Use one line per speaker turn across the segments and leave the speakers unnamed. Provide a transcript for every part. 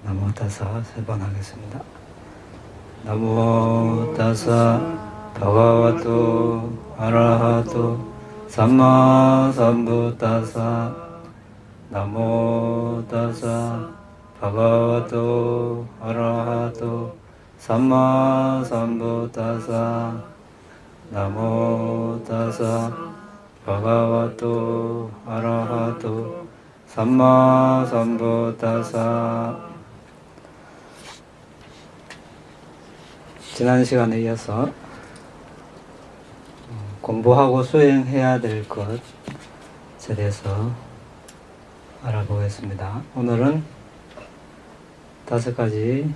나무 타사 세 번 하겠습니다. 나무 타사 바가와토 아라하토 삼마 삼부타사. 나무 타사 바가와토 아라하토 삼마 삼부타사. 나무 타사 바가와토 아라하토 삼마 삼부타사. 지난 시간에 이어서 공부하고 수행해야 될 것에 대해서 알아보겠습니다. 오늘은 5가지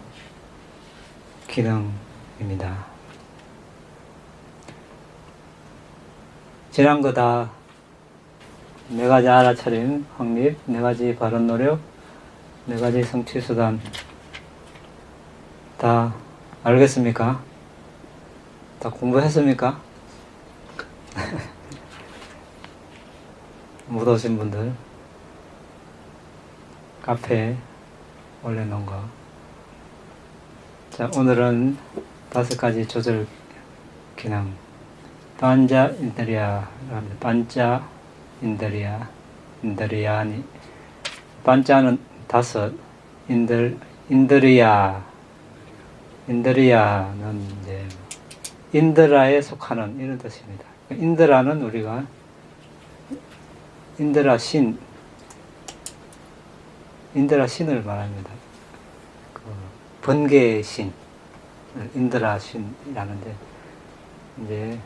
기능입니다. 지난 거 다 4가지 알아차림, 확립, 4가지 바른 노력, 4가지 성취수단 다 알겠습니까? 다 공부했습니까? 못 오신 분들 카페에 올려놓은 거. 자, 오늘은 5가지 조절 기능. 반자 인드리아랍니다. 반자 인드리아, 인드리아니. 반자는 5, 인드리아는 이제 인드라에 속하는 이런 뜻입니다. 인드라는 우리가 인드라 신을 말합니다. 그 번개의 신, 인드라 신이라는데, 이제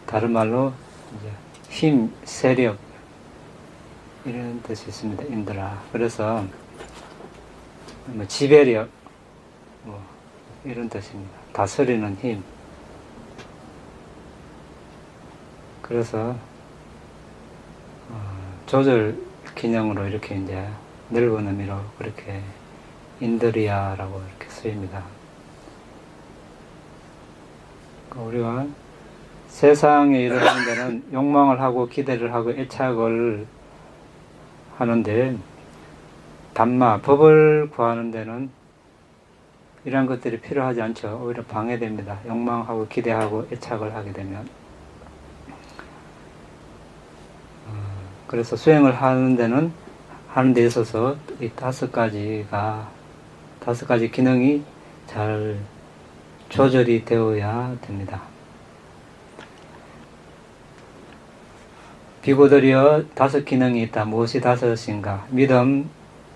다른 말로 이제 힘, 세력 이런 뜻이 있습니다. 인드라. 그래서 뭐 지배력 뭐 이런 뜻입니다. 다스리는 힘. 그래서 조절 기능으로 이렇게 이제 넓은 의미로 그렇게 인드리아라고 이렇게 쓰입니다. 우리가 세상에 이르는 데는 욕망을 하고 기대를 하고 애착을 하는데, 담마, 법을 구하는 데는 이러한 것들이 필요하지 않죠. 오히려 방해됩니다. 욕망하고 기대하고 애착을 하게 되면. 그래서 수행을 하는 데 있어서 이 5가지 기능이 잘 조절이 되어야 됩니다. 비구들이여 5 기능이 있다. 무엇이 5인가? 믿음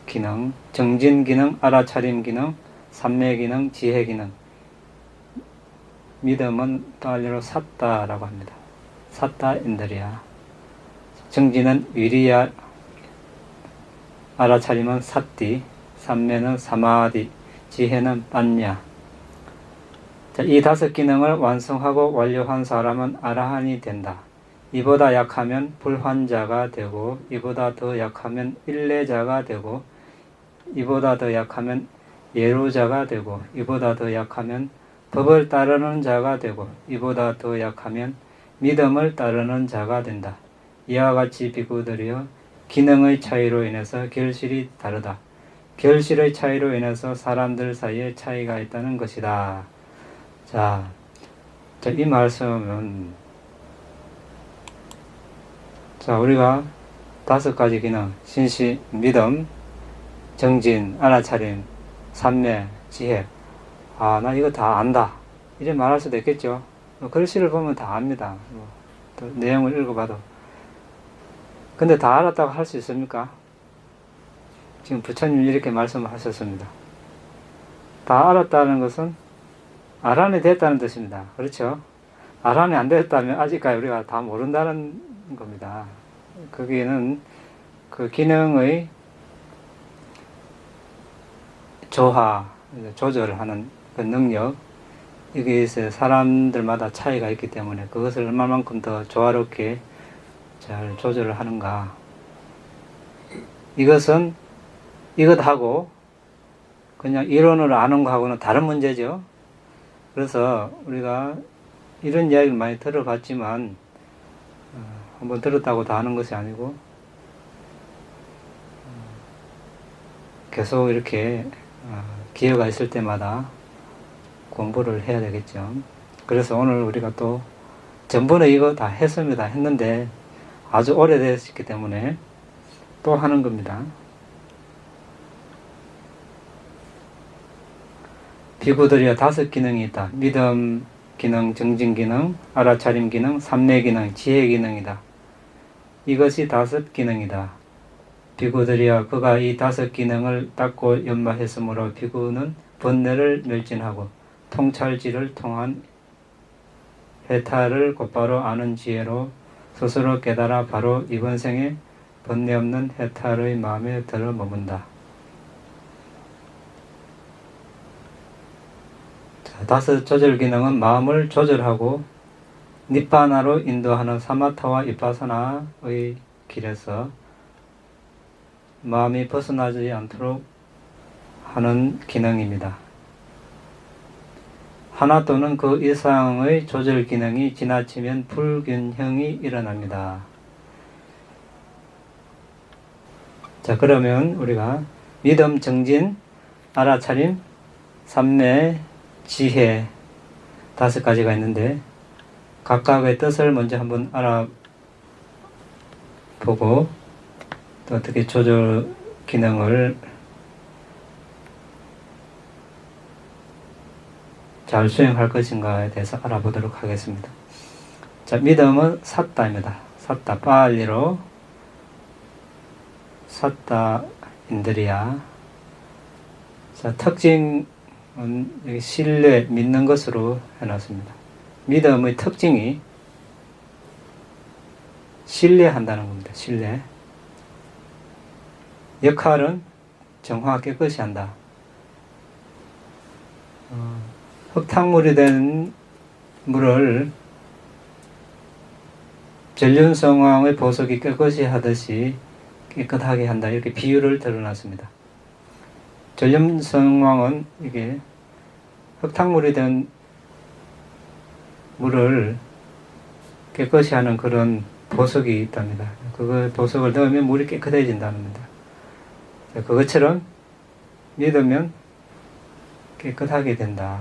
기능, 정진 기능, 알아차림 기능, 삼매 기능, 지혜 기능. 믿음은 달리로 삿다라고 합니다. 삿다 인드리아. 정진은 위리야, 알아차림은 삿디, 삼매는 사마디, 지혜는 빠냐. 자, 이 5 기능을 완성하고 완료한 사람은 아라한이 된다. 이보다 약하면 불환자가 되고, 이보다 더 약하면 일례자가 되고, 이보다 더 약하면 예루자가 되고, 이보다 더 약하면 법을 따르는 자가 되고, 이보다 더 약하면 믿음을 따르는 자가 된다. 이와 같이 비구들이여 기능의 차이로 인해서 결실이 다르다. 결실의 차이로 인해서 사람들 사이에 차이가 있다는 것이다. 자, 이 말씀은 우리가 5가지 기능, 신시, 믿음, 정진, 알아차림, 삼매, 지혜. 나 이거 다 안다. 이래 말할 수도 있겠죠. 글씨를 보면 다 압니다. 또 내용을 읽어봐도. 근데 다 알았다고 할 수 있습니까? 지금 부처님이 이렇게 말씀을 하셨습니다. 다 알았다는 것은 아란이 됐다는 뜻입니다. 그렇죠? 아란이 안 됐다면 아직까지 우리가 다 모른다는 겁니다. 거기에는 그 기능의 조절을 하는 그 능력, 여기에서 사람들마다 차이가 있기 때문에 그것을 얼마만큼 더 조화롭게 잘 조절을 하는가. 이것은 이것하고 그냥 이론으로 아는 거하고는 다른 문제죠. 그래서 우리가 이런 이야기를 많이 들어봤지만 한번 들었다고 다 아는 것이 아니고 계속 이렇게 기회가 있을 때마다 공부를 해야 되겠죠. 그래서 오늘 우리가 또 전번에 이거 다 했습니다. 했는데 아주 오래됐기 때문에 또 하는 겁니다. 비구들이야 5 기능이 있다. 믿음 기능, 정진 기능, 알아차림 기능, 삼매 기능, 지혜 기능이다. 이것이 5 기능이다. 비구들이야 그가 이 5 기능을 닦고 연마했으므로 비구는 번뇌를 멸진하고 통찰지를 통한 해탈을 곧바로 아는 지혜로 스스로 깨달아 바로 이번 생에 번뇌 없는 해탈의 마음에 들어 머문다. 자, 5 조절 기능은 마음을 조절하고 니빠나로 인도하는 사마타와 이파사나의 길에서 마음이 벗어나지 않도록 하는 기능입니다. 하나 또는 그 이상의 조절 기능이 지나치면 불균형이 일어납니다. 자, 그러면 우리가 믿음, 정진, 알아차림, 삼매, 지혜 5가지가 있는데 각각의 뜻을 먼저 한번 알아보고 또 어떻게 조절 기능을 잘 수행할 것인가에 대해서 알아보도록 하겠습니다. 자, 믿음은 삿다입니다. 삿다, 빨리로 삿다 인드리야. 자, 특징은 여기 신뢰, 믿는 것으로 해놨습니다. 믿음의 특징이 신뢰한다는 겁니다. 신뢰. 역할은 정화 깨끗이 한다. 흙탕물이 된 물을 전륜성왕의 보석이 깨끗이 하듯이 깨끗하게 한다. 이렇게 비유를 드러났습니다. 전륜성왕은 이게 흙탕물이 된 물을 깨끗이 하는 그런 보석이 있답니다. 그 보석을 넣으면 물이 깨끗해진다는 겁니다. 그것처럼 믿으면 깨끗하게 된다.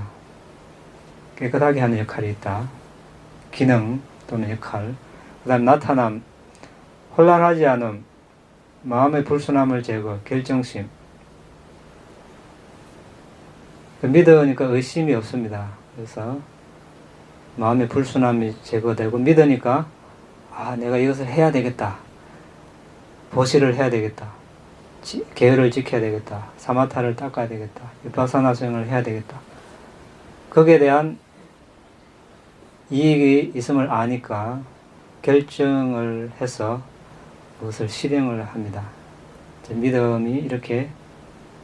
깨끗하게 하는 역할이 있다. 기능 또는 역할. 그 다음 나타남, 혼란하지 않음, 마음의 불순함을 제거, 결정심. 믿으니까 의심이 없습니다. 그래서 마음의 불순함이 제거되고 믿으니까 내가 이것을 해야 되겠다. 보시를 해야 되겠다. 계율을 지켜야 되겠다. 사마타를 닦아야 되겠다. 위파사나 수행을 해야 되겠다. 거기에 대한 이익이 있음을 아니까 결정을 해서 그것을 실행을 합니다. 믿음이 이렇게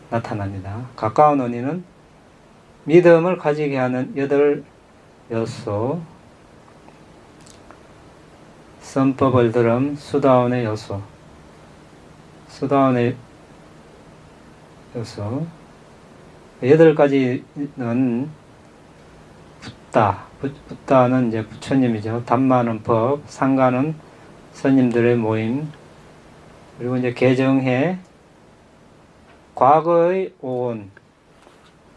나타납니다. 가까운 원인은 믿음을 가지게 하는 8 요소, 선법을 들음, 수다원의 요소, 수다원의 요소 8가지는 붓다는 이제 부처님이죠. 담마는 법, 상가는 스님들의 모임, 그리고 이제 개정해 과거의 오온,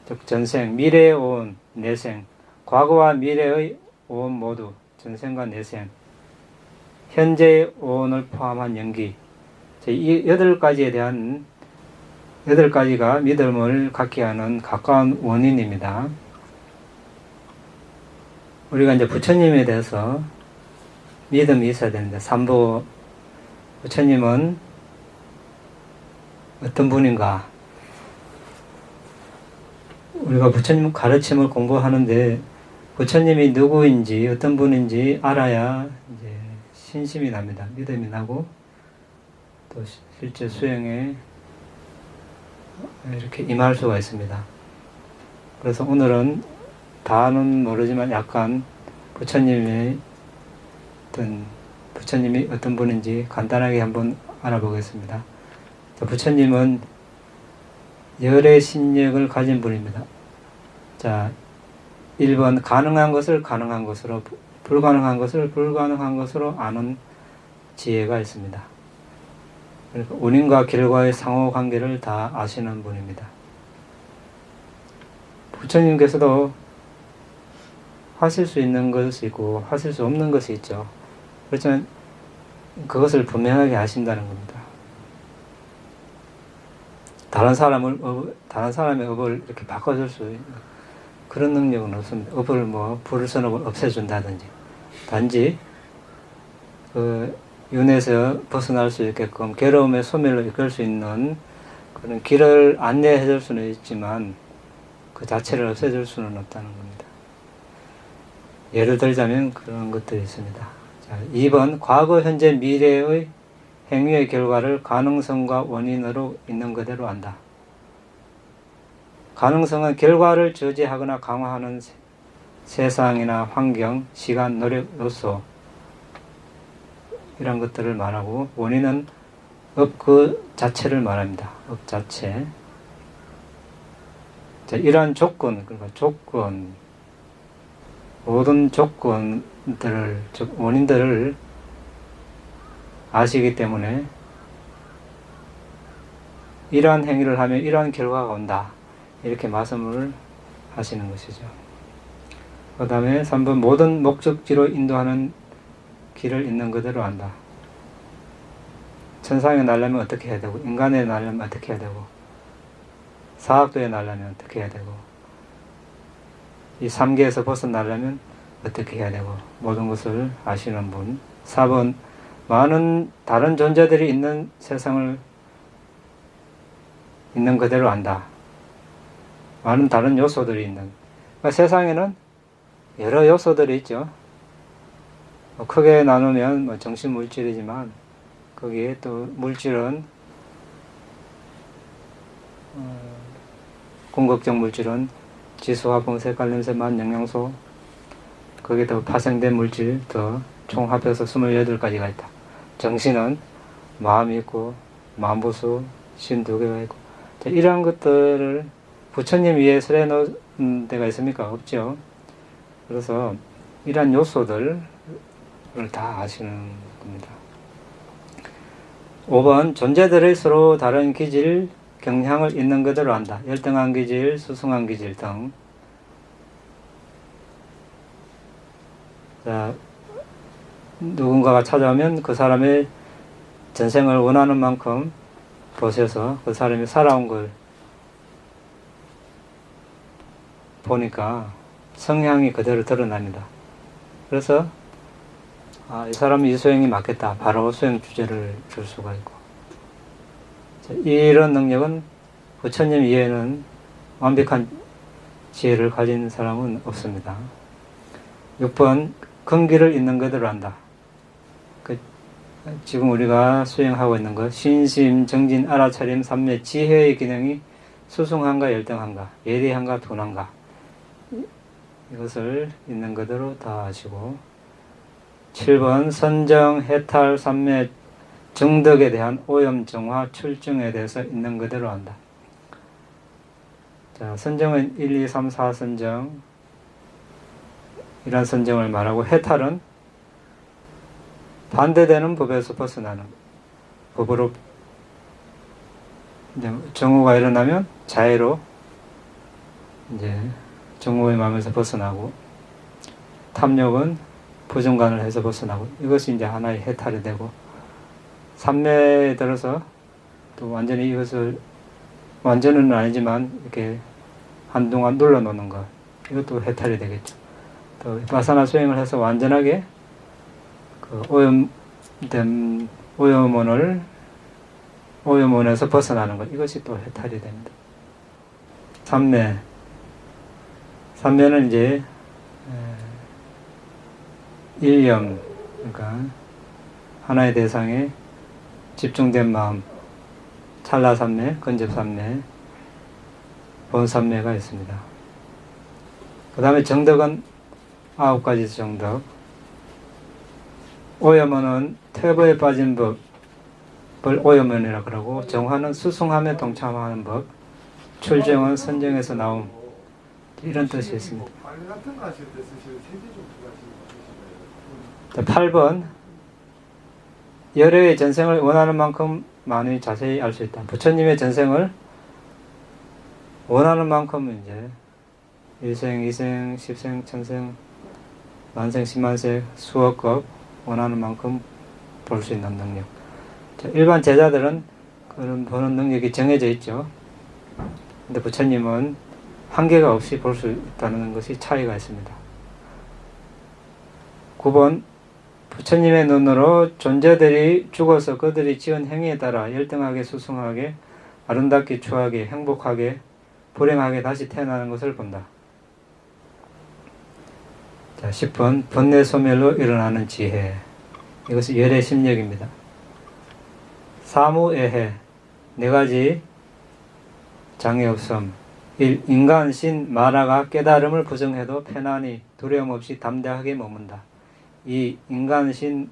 즉 전생, 미래의 오온, 내생, 과거와 미래의 오온 모두 전생과 내생, 현재의 오온을 포함한 연기, 이 8가지에 대한 8가지가 믿음을 갖게 하는 가까운 원인입니다. 우리가 이제 부처님에 대해서 믿음이 있어야 되는데, 삼보 부처님은 어떤 분인가? 우리가 부처님 가르침을 공부하는데 부처님이 누구인지 어떤 분인지 알아야 이제 신심이 납니다. 믿음이 나고 또 실제 수행에 이렇게 임할 수가 있습니다. 그래서 오늘은 다는 모르지만 약간 부처님이 어떤 분인지 간단하게 한번 알아보겠습니다. 부처님은 열의 신력을 가진 분입니다. 자, 1번 가능한 것을 가능한 것으로, 불가능한 것을 불가능한 것으로 아는 지혜가 있습니다. 그러니까 원인과 결과의 상호관계를 다 아시는 분입니다. 부처님께서도 하실 수 있는 것이 있고 하실 수 없는 것이 있죠. 그렇지만 그것을 분명하게 하신다는 겁니다. 다른 사람의 업을 이렇게 바꿔줄 수 있는 그런 능력은 없습니다. 업을 불을 선업을 없애준다든지, 단지 그 윤회에서 벗어날 수 있게끔 괴로움의 소멸로 이끌 수 있는 그런 길을 안내해 줄 수는 있지만 그 자체를 없애줄 수는 없다는 겁니다. 예를 들자면 그런 것들이 있습니다. 자, 2번 과거, 현재, 미래의 행위의 결과를 가능성과 원인으로 있는 그대로 안다. 가능성은 결과를 저지하거나 강화하는 세상이나 환경, 시간, 노력, 요소 이런 것들을 말하고, 원인은 업 그 자체를 말합니다. 업 자체. 자, 이러한 조건, 그러니까 조건, 모든 조건들을, 즉 원인들을 아시기 때문에 이러한 행위를 하면 이러한 결과가 온다, 이렇게 말씀을 하시는 것이죠. 그 다음에 3번 모든 목적지로 인도하는 길을 있는 그대로 안다. 천상에 날려면 어떻게 해야 되고, 인간에 날려면 어떻게 해야 되고, 사학도에 날려면 어떻게 해야 되고, 이 3계에서 벗어나려면 어떻게 해야 되고, 모든 것을 아시는 분. 4번 많은 다른 존재들이 있는 세상을 있는 그대로 안다. 많은 다른 요소들이 있는, 그러니까 세상에는 여러 요소들이 있죠. 크게 나누면 정신 물질이지만 거기에 또 물질은 궁극적 물질은 지수, 화분, 색깔, 냄새, 맛, 영양소, 거기에 더 파생된 물질 더 총 합해서 28가지가 있다. 정신은 마음이 있고 만부수 52개가 있고, 자, 이러한 것들을 부처님 위에 설해 놓은 데가 있습니까? 없죠. 그래서 이러한 요소들을 다 아시는 겁니다. 5번 존재들의 서로 다른 기질, 경향을 있는 그대로 안다. 열등한 기질, 수승한 기질 등. 자, 누군가가 찾아오면 그 사람의 전생을 원하는 만큼 보셔서 그 사람이 살아온 걸 보니까 성향이 그대로 드러납니다. 그래서 이 사람은 이 수행이 맞겠다, 바로 수행 주제를 줄 수가 있고, 자, 이런 능력은 부처님 이외에는 완벽한 지혜를 가진 사람은 없습니다. 6번 근기를 있는 그대로 안다. 지금 우리가 수행하고 있는 것, 신심, 정진, 알아차림, 삼매, 지혜의 기능이 수승한가 열등한가, 예리한가 둔한가, 이것을 있는 그대로 다 아시고, 7번 선정, 해탈, 삼매, 정덕에 대한 오염, 정화, 출증에 대해서 있는 그대로 안다. 자, 선정은 1, 2, 3, 4 선정, 이런 선정을 말하고, 해탈은 반대되는 법에서 벗어나는, 법으로 이제 정오가 일어나면 자애로 이제 정오의 마음에서 벗어나고, 탐욕은 부정관을 해서 벗어나고, 이것이 이제 하나의 해탈이 되고, 삼매에 들어서 또 완전히 이것을, 완전은 아니지만 이렇게 한동안 눌러놓는 것, 이것도 해탈이 되겠죠. 또 바사나 수행을 해서 완전하게 그 오염된 오염원에서 벗어나는 것, 이것이 또 해탈이 됩니다. 삼매는 이제 일념, 그러니까 하나의 대상에 집중된 마음, 찰나삼매, 근접삼매, 본삼매가 있습니다. 그 다음에 정덕은 9가지 정덕. 오염원은 퇴보에 빠진 법을 오염원이라 그러고, 정화는 수승함에 동참하는 법, 출정은 선정에서 나옴, 이런 뜻이 있습니다. 8번 열애의 전생을 원하는 만큼 많이 자세히 알 수 있다. 부처님의 전생을 원하는 만큼 이제 일생, 이생, 십생, 천생, 만생, 십만생, 수억억 원하는 만큼 볼 수 있는 능력. 자, 일반 제자들은 그런 보는 능력이 정해져 있죠. 근데 부처님은 한계가 없이 볼 수 있다는 것이 차이가 있습니다. 9번 부처님의 눈으로 존재들이 죽어서 그들이 지은 행위에 따라 열등하게, 수승하게, 아름답게, 추하게, 행복하게, 불행하게 다시 태어나는 것을 본다. 자, 10번 번뇌 소멸로 일어나는 지혜. 이것이 열의 심력입니다. 사무애해 네 가지 장애 없음. 1. 인간, 신, 마라가 깨달음을 부정해도 편안히 두려움 없이 담대하게 머문다. 2. 인간, 신,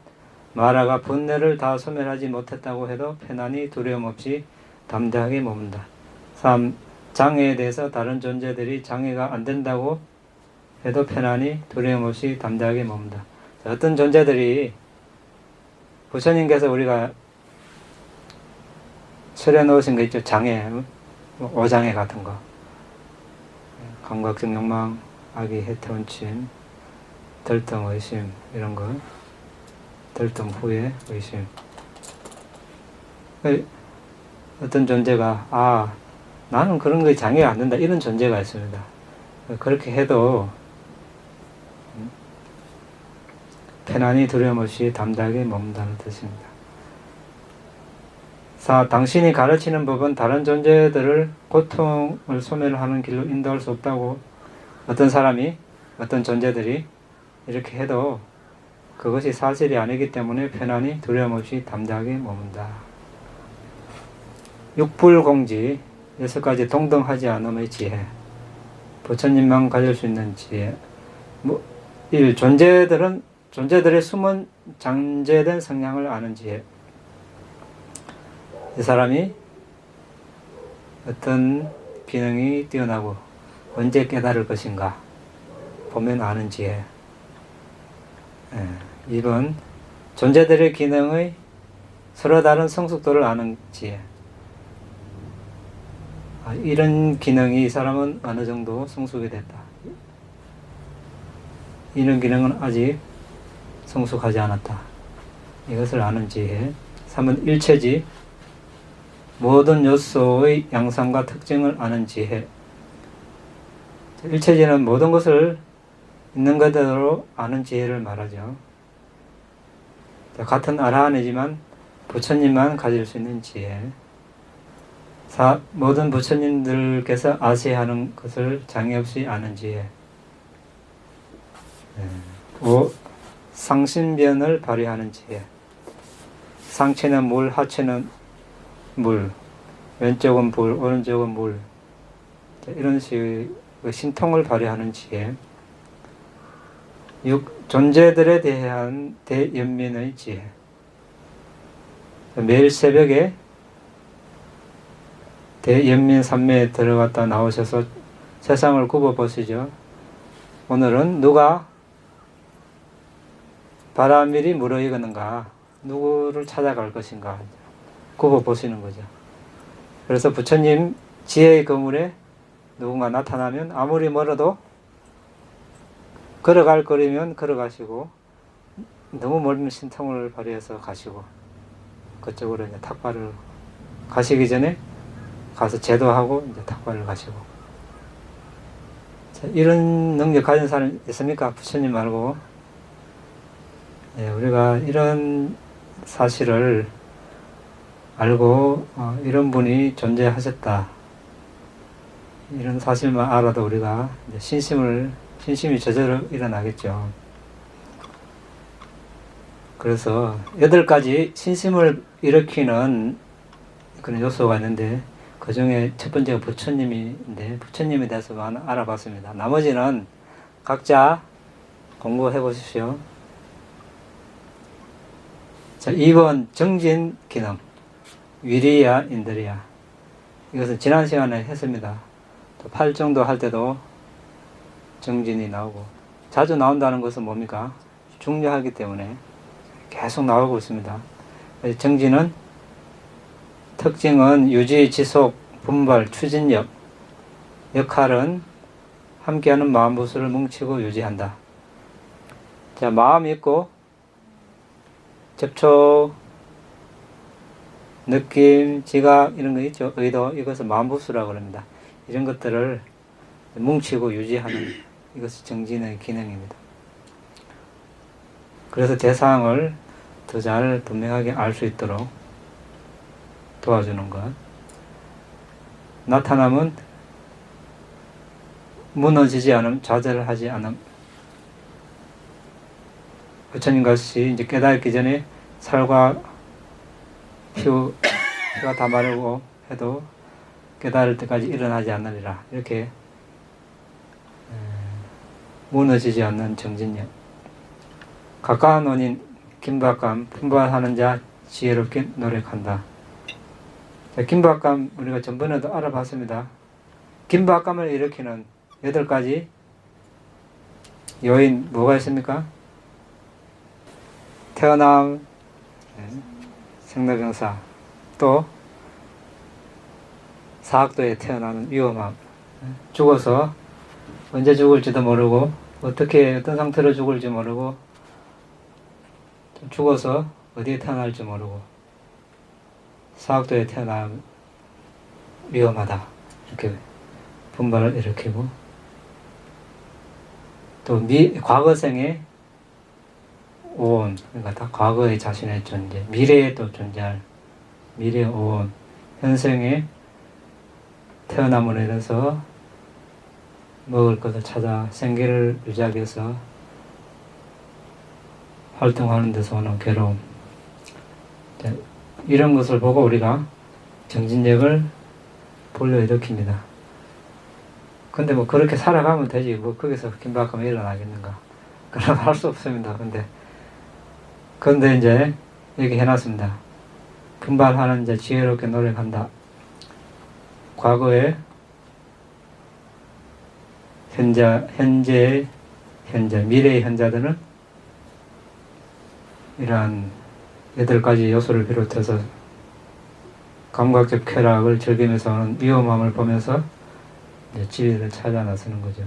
마라가 번뇌를 다 소멸하지 못했다고 해도 편안히 두려움 없이 담대하게 머문다. 3. 장애에 대해서 다른 존재들이 장애가 안 된다고 해도 편안히 두려움 없이 담대하게 머문다. 자, 어떤 존재들이 부처님께서 우리가 설해 놓으신 거 있죠. 장애, 오장애 같은 거. 감각적 욕망, 악의 해태운침, 들등 의심 이런 거. 들등 후회 의심. 어떤 존재가 나는 그런 거에 장애가 안 된다 이런 존재가 있습니다. 그렇게 해도 편안히 두려움 없이 담대하게 머문다는 뜻입니다. 4. 당신이 가르치는 법은 다른 존재들을 고통을 소멸하는 길로 인도할 수 없다고 어떤 사람이, 어떤 존재들이 이렇게 해도 그것이 사실이 아니기 때문에 편안히 두려움 없이 담대하게 머문다. 육불공지 6가지 동등하지 않음의 지혜. 부처님만 가질 수 있는 지혜. 1. 존재들의 숨은 잠재된 성향을 아는 지혜. 이 사람이 어떤 기능이 뛰어나고 언제 깨달을 것인가 보면 아는 지혜. 2번 존재들의 기능의 서로 다른 성숙도를 아는 지혜. 이런 기능이 이 사람은 어느 정도 성숙이 됐다. 이런 기능은 아직 성숙하지 않았다. 이것을 아는 지혜. 3번 일체지 모든 요소의 양상과 특징을 아는 지혜. 일체지는 모든 것을 있는 그대로 아는 지혜를 말하죠. 같은 아라한이지만 부처님만 가질 수 있는 지혜. 4. 모든 부처님들께서 아시하는 것을 장애 없이 아는 지혜. 5. 상신변을 발휘하는 지혜. 상체는 물, 하체는 물, 왼쪽은 불, 오른쪽은 물. 이런 식의 신통을 발휘하는 지혜. 6. 존재들에 대한 대연민의 지혜. 매일 새벽에 대연민 삼매에 들어갔다 나오셔서 세상을 굽어보시죠. 오늘은 누가 바람일이 무르익었는가, 누구를 찾아갈 것인가 굽어보시는 거죠. 그래서 부처님 지혜의 거물에 누군가 나타나면 아무리 멀어도 걸어갈 거리면 걸어가시고, 너무 멀면 신통을 발휘해서 가시고, 그쪽으로 이제 탁발을 가시기 전에 가서 제도하고 이제 탁발을 가시고. 자, 이런 능력 가진 사람 있습니까? 부처님 말고. 우리가 이런 사실을 알고 이런 분이 존재하셨다, 이런 사실만 알아도 우리가 이제 신심이 저절로 일어나겠죠. 그래서 8가지 신심을 일으키는 그런 요소가 있는데, 그 중에 첫 번째가 부처님인데, 부처님에 대해서만 알아봤습니다. 나머지는 각자 공부해 보십시오. 자, 2번 정진 기능, 위리야 인드리야. 이것은 지난 시간에 했습니다. 또 8정도 할 때도 정진이 나오고, 자주 나온다는 것은 뭡니까? 중요하기 때문에 계속 나오고 있습니다. 정진은 특징은 유지, 지속, 분발, 추진력. 역할은 함께하는 마음부수를 뭉치고 유지한다. 자, 마음이 있고 접촉, 느낌, 지각 이런 거 있죠. 의도, 이것을 마음부수라고 합니다. 이런 것들을 뭉치고 유지하는 이것이 정진의 기능입니다. 그래서 대상을 더 잘 분명하게 알 수 있도록 도와주는 것. 나타남은 무너지지 않음, 좌절을 하지 않음. 부처님 같이 이제 깨닫기 전에 살과 피가 다 마르고 해도 깨달을 때까지 일어나지 않으리라. 이렇게 무너지지 않는 정진력. 가까운 원인, 긴박감, 분발하는 자 지혜롭게 노력한다. 자, 긴박감 우리가 전번에도 알아봤습니다. 긴박감을 일으키는 8가지 요인 뭐가 있습니까? 태어남, 생로병사, 또 사학도에 태어나는 위험함, 죽어서 언제 죽을지도 모르고 어떻게 어떤 상태로 죽을지 모르고 죽어서 어디에 태어날지 모르고 사학도에 태어나면 위험하다. 이렇게 분발을 일으키고 또 과거생의 오온, 그러니까 다 과거의 자신의 존재, 미래에 또 존재할 미래의 오온, 현생에 태어남으로 인해서 먹을 것을 찾아 생계를 유지하기 위해서 활동하는 데서 오는 괴로움, 이런 것을 보고 우리가 정진력을 불러일으킵니다. 근데 뭐 그렇게 살아가면 되지 뭐 거기서 긴박감이 일어나겠는가? 그럼 할 수 없습니다. 근데 이제 여기 해놨습니다. 분발하는 이제 지혜롭게 노력한다. 과거에 현재, 미래의 현자들은 이러한 8가지 요소를 비롯해서 감각적 쾌락을 즐기면서 오는 위험함을 보면서 이제 지혜를 찾아 나서는 거죠.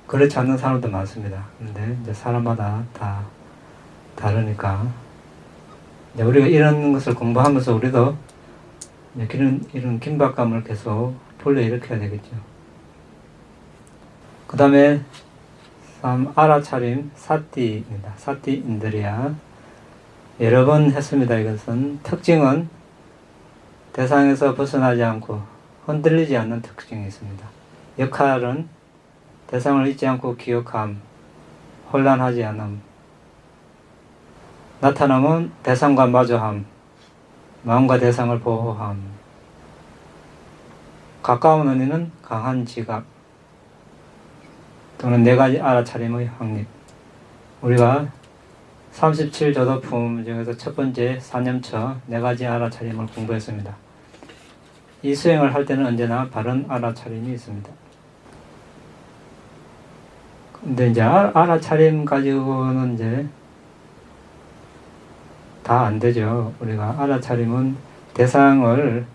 그렇지 않는 사람도 많습니다. 근데 이제 사람마다 다 다르니까 이제 우리가 이런 것을 공부하면서 우리도 이런 긴박감을 계속 불러일으켜야 되겠죠. 그 다음에 알아차림 사띠입니다. 사띠 인드리아. 여러 번 했습니다. 이것은 특징은 대상에서 벗어나지 않고 흔들리지 않는 특징이 있습니다. 역할은 대상을 잊지 않고 기억함, 혼란하지 않음. 나타남은 대상과 마주함, 마음과 대상을 보호함. 가까운 언니는 강한 지각 또는 4가지 알아차림의 확립. 우리가 37조도품 중에서 첫 번째 사념처 4가지 알아차림을 공부했습니다. 이 수행을 할 때는 언제나 바른 알아차림이 있습니다. 근데 이제 알아차림 가지고는 이제 다 안 되죠. 우리가 알아차림은 대상을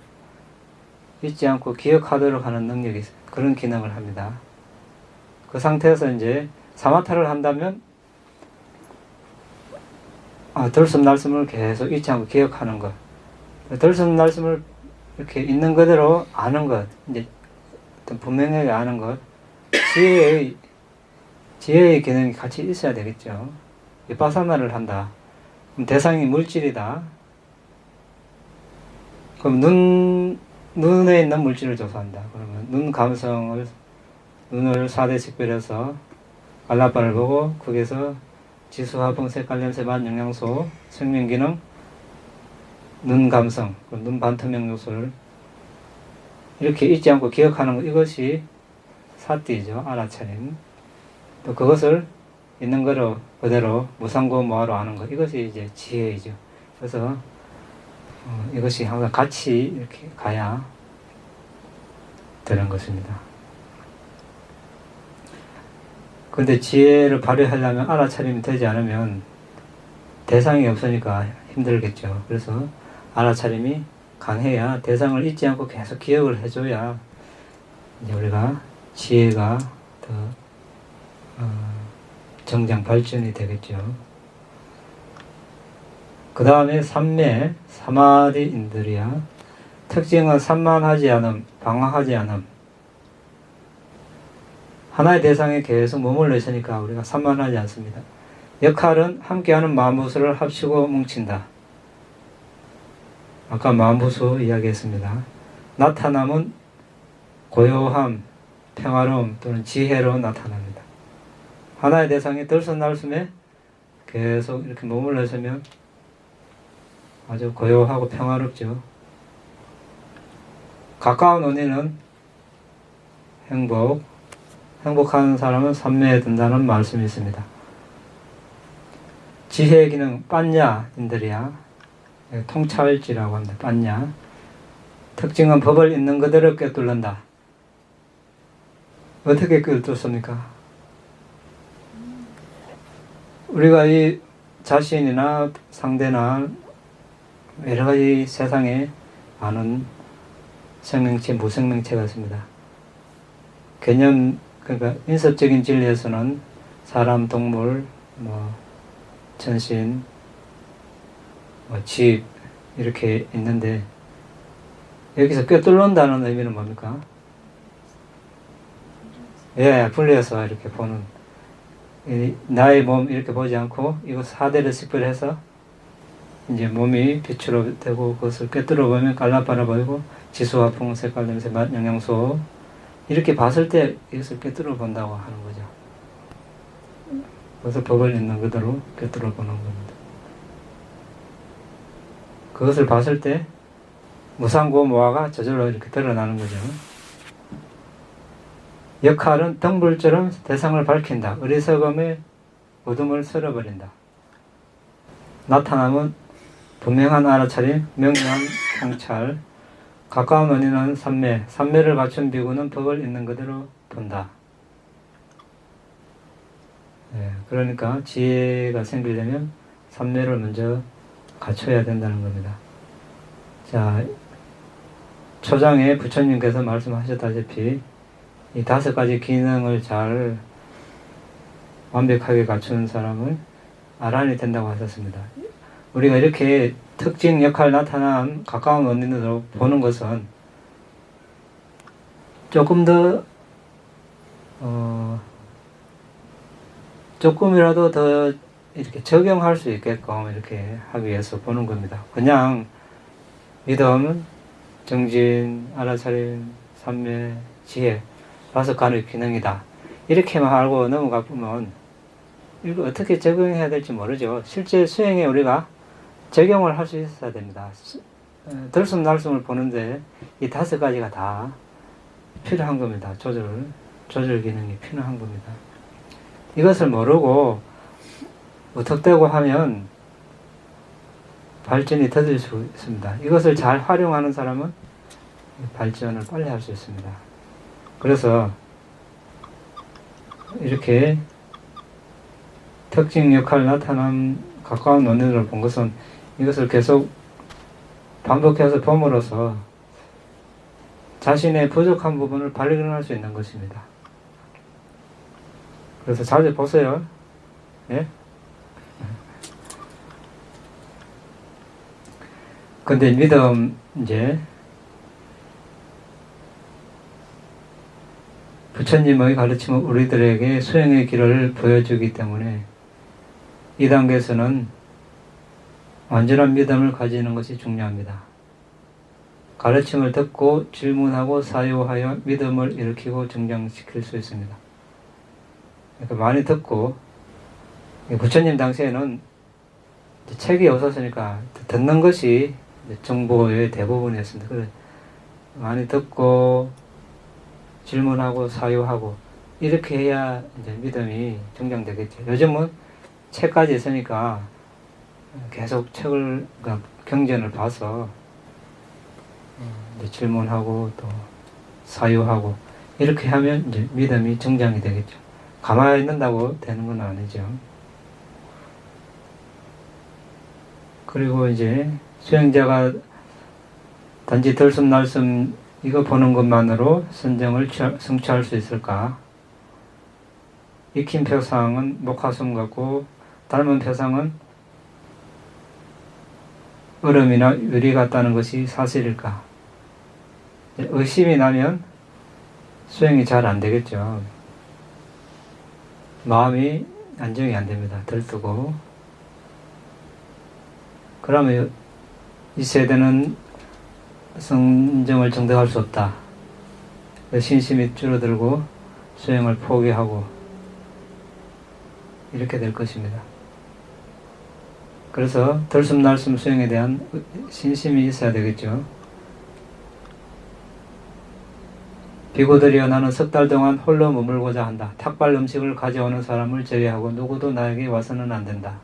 잊지 않고 기억하도록 하는 능력이 있어요. 그런 기능을 합니다. 그 상태에서 이제 사마타를 한다면 들숨날숨을 계속 잊지 않고 기억하는 것. 들숨날숨을 이렇게 있는 그대로 아는 것, 이제 어떤 분명하게 아는 것, 지혜의 기능이 같이 있어야 되겠죠. 비파사나를 한다. 그럼 대상이 물질이다. 그럼 눈에 있는 물질을 조사한다. 그러면 눈을 4대 식별해서 알라바를 보고 거기서 지수, 화풍, 색깔, 냄새, 맛, 영양소, 생명기능, 눈 감성, 눈 반투명 요소를 이렇게 잊지 않고 기억하는 것, 이것이 사띠죠. 알아차림. 또 그것을 있는 거로 그대로 무상고 무아로 아는 것, 이것이 이제 지혜이죠. 그래서 이것이 항상 같이 이렇게 가야 되는 것입니다. 근데 지혜를 발휘하려면 알아차림이 되지 않으면 대상이 없으니까 힘들겠죠. 그래서 알아차림이 강해야 대상을 잊지 않고 계속 기억을 해줘야 이제 우리가 지혜가 더 정장 발전이 되겠죠. 그 다음에 삼매, 사마디인들이야. 특징은 산만하지 않음, 방황하지 않음. 하나의 대상에 계속 머물러 있으니까 우리가 산만하지 않습니다. 역할은 함께하는 만부수를 합치고 뭉친다. 아까 만부수 이야기했습니다. 나타남은 고요함, 평화로움 또는 지혜로 나타납니다. 하나의 대상이 들숨날숨에 계속 이렇게 머물러 있으면 아주 고요하고 평화롭죠. 가까운 원인은 행복한 사람은 삼매에 든다는 말씀이 있습니다. 지혜의 기능, 빤야인들이야. 통찰지라고 합니다. 빤야. 특징은 법을 있는 그대로 꿰뚫는다. 어떻게 꿰뚫습니까? 우리가 이 자신이나 상대나 여러 가지 세상에 많은 생명체, 무생명체가 있습니다. 개념, 그러니까 인습적인 진리에서는 사람, 동물, 천신, 집 이렇게 있는데 여기서 꿰뚫는다는 의미는 뭡니까? 분리해서 이렇게 보는, 나의 몸 이렇게 보지 않고 이거 사대를 식별해서 이제 몸이 빛으로 되고 그것을 꿰뚫어 보면 깔라빠라 보이고 지수, 화풍, 색깔, 냄새, 맛, 영양소 이렇게 봤을 때 이것을 꿰뚫어 본다고 하는 거죠. 그래서 법을 있는 그대로 꿰뚫어 보는 겁니다. 그것을 봤을 때 무상고 모아가 저절로 이렇게 드러나는 거죠. 역할은 등불처럼 대상을 밝힌다. 어리석음의 어둠을 쓸어버린다. 나타남은 분명한 알아차림, 명료한 통찰, 가까운 원인은 삼매, 삼매를 갖춘 비구는 법을 있는 그대로 본다. 그러니까 지혜가 생기려면 삼매를 먼저 갖춰야 된다는 겁니다. 자, 초장에 부처님께서 말씀하셨다시피 이 5가지 기능을 잘 완벽하게 갖추는 사람은 아란이 된다고 하셨습니다. 우리가 이렇게 특징, 역할 나타난 가까운 원인으로 보는 것은 조금 더 조금이라도 더 이렇게 적용할 수 있게끔 이렇게 하기 위해서 보는 겁니다. 그냥 믿음, 정진, 알아차림, 삼매, 지혜 5가지 기능이다. 이렇게만 알고 넘어가 보면 이거 어떻게 적용해야 될지 모르죠. 실제 수행에 우리가 적용을 할 수 있어야 됩니다. 들숨날숨을 보는데 이 5가지가 다 필요한 겁니다. 조절 기능이 필요한 겁니다. 이것을 모르고 무턱대고 하면 발전이 더딜 수 있습니다. 이것을 잘 활용하는 사람은 발전을 빨리 할 수 있습니다. 그래서 이렇게 특징, 역할 나타남 가까운 원인으로 본 것은 이것을 계속 반복해서 봄으로써 자신의 부족한 부분을 발견할 수 있는 것입니다. 그래서 자주 보세요. 예? 근데 믿음, 부처님의 가르침은 우리들에게 수행의 길을 보여주기 때문에 이 단계에서는 완전한 믿음을 가지는 것이 중요합니다. 가르침을 듣고 질문하고 사유하여 믿음을 일으키고 정장시킬 수 있습니다. 그러니까 많이 듣고, 부처님 당시에는 책이 없었으니까 듣는 것이 정보의 대부분이었습니다. 그래서 많이 듣고 질문하고 사유하고 이렇게 해야 이제 믿음이 정장되겠죠. 요즘은 책까지 있으니까 계속 책을, 그러니까 경전을 봐서 이제 질문하고 또 사유하고 이렇게 하면 이제 믿음이 정장이 되겠죠. 가만히 있는다고 되는 건 아니죠. 그리고 이제 수행자가 단지 들숨날숨 이거 보는 것만으로 선정을 성취할 수 있을까? 익힌 표상은 목화솜 같고 닮은 표상은 얼음이나 유리 같다는 것이 사실일까? 의심이 나면 수행이 잘 안 되겠죠. 마음이 안정이 안 됩니다. 들뜨고. 그러면 이 세대는 성정을 정득할 수 없다. 신심이 줄어들고 수행을 포기하고 이렇게 될 것입니다. 그래서 들숨날숨 수행에 대한 신심이 있어야 되겠죠. 비구들이여 나는 석 달 동안 홀로 머물고자 한다. 탁발 음식을 가져오는 사람을 제외하고 누구도 나에게 와서는 안 된다.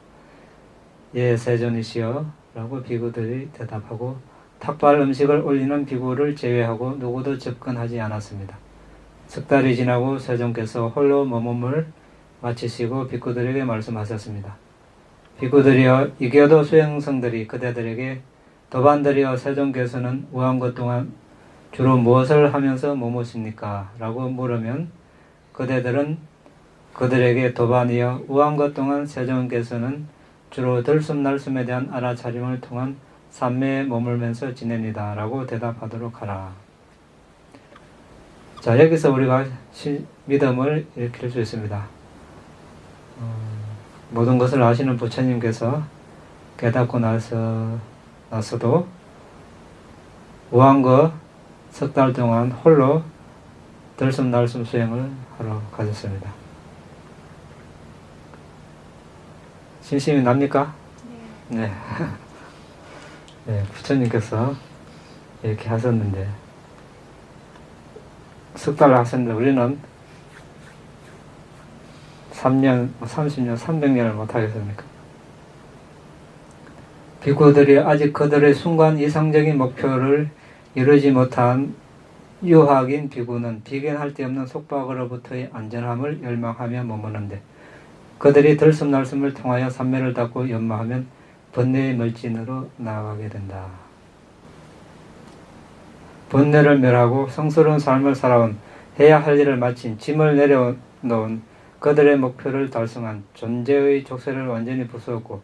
예, 세존이시여 라고 비구들이 대답하고 탁발 음식을 올리는 비구를 제외하고 누구도 접근하지 않았습니다. 석 달이 지나고 세존께서 홀로 머물을 마치시고 비구들에게 말씀하셨습니다. 비구들이여 이교도 수행성들이 그대들에게 도반들이여 세존께서는 우한 동안 주로 무엇을 하면서 머무십니까? 라고 물으면 그대들은 그들에게 도반이여 우한 동안 세존께서는 주로 들숨날숨에 대한 알아차림을 통한 삼매에 머물면서 지냅니다. 라고 대답하도록 하라. 자, 여기서 우리가 믿음을 일으킬 수 있습니다. 모든 것을 아시는 부처님께서 깨닫고 나서도 우한거 석 달 동안 홀로 들숨날숨 수행을 하러 가셨습니다. 신심이 납니까? 네. 네, 부처님께서 이렇게 하셨는데 석 달 하셨는데 우리는 3년, 30년, 300년을 못하겠습니까? 비구들이 아직 그들의 순간 이상적인 목표를 이루지 못한 유학인 비구는 비견할 데 없는 속박으로부터의 안전함을 열망하며 머무는데 그들이 들숨날숨을 통하여 삼매를 닫고 연마하면 번뇌의 멀진으로 나아가게 된다. 번뇌를 멸하고 성스러운 삶을 살아온 해야 할 일을 마친 짐을 내려놓은 그들의 목표를 달성한 존재의 족쇄를 완전히 부수었고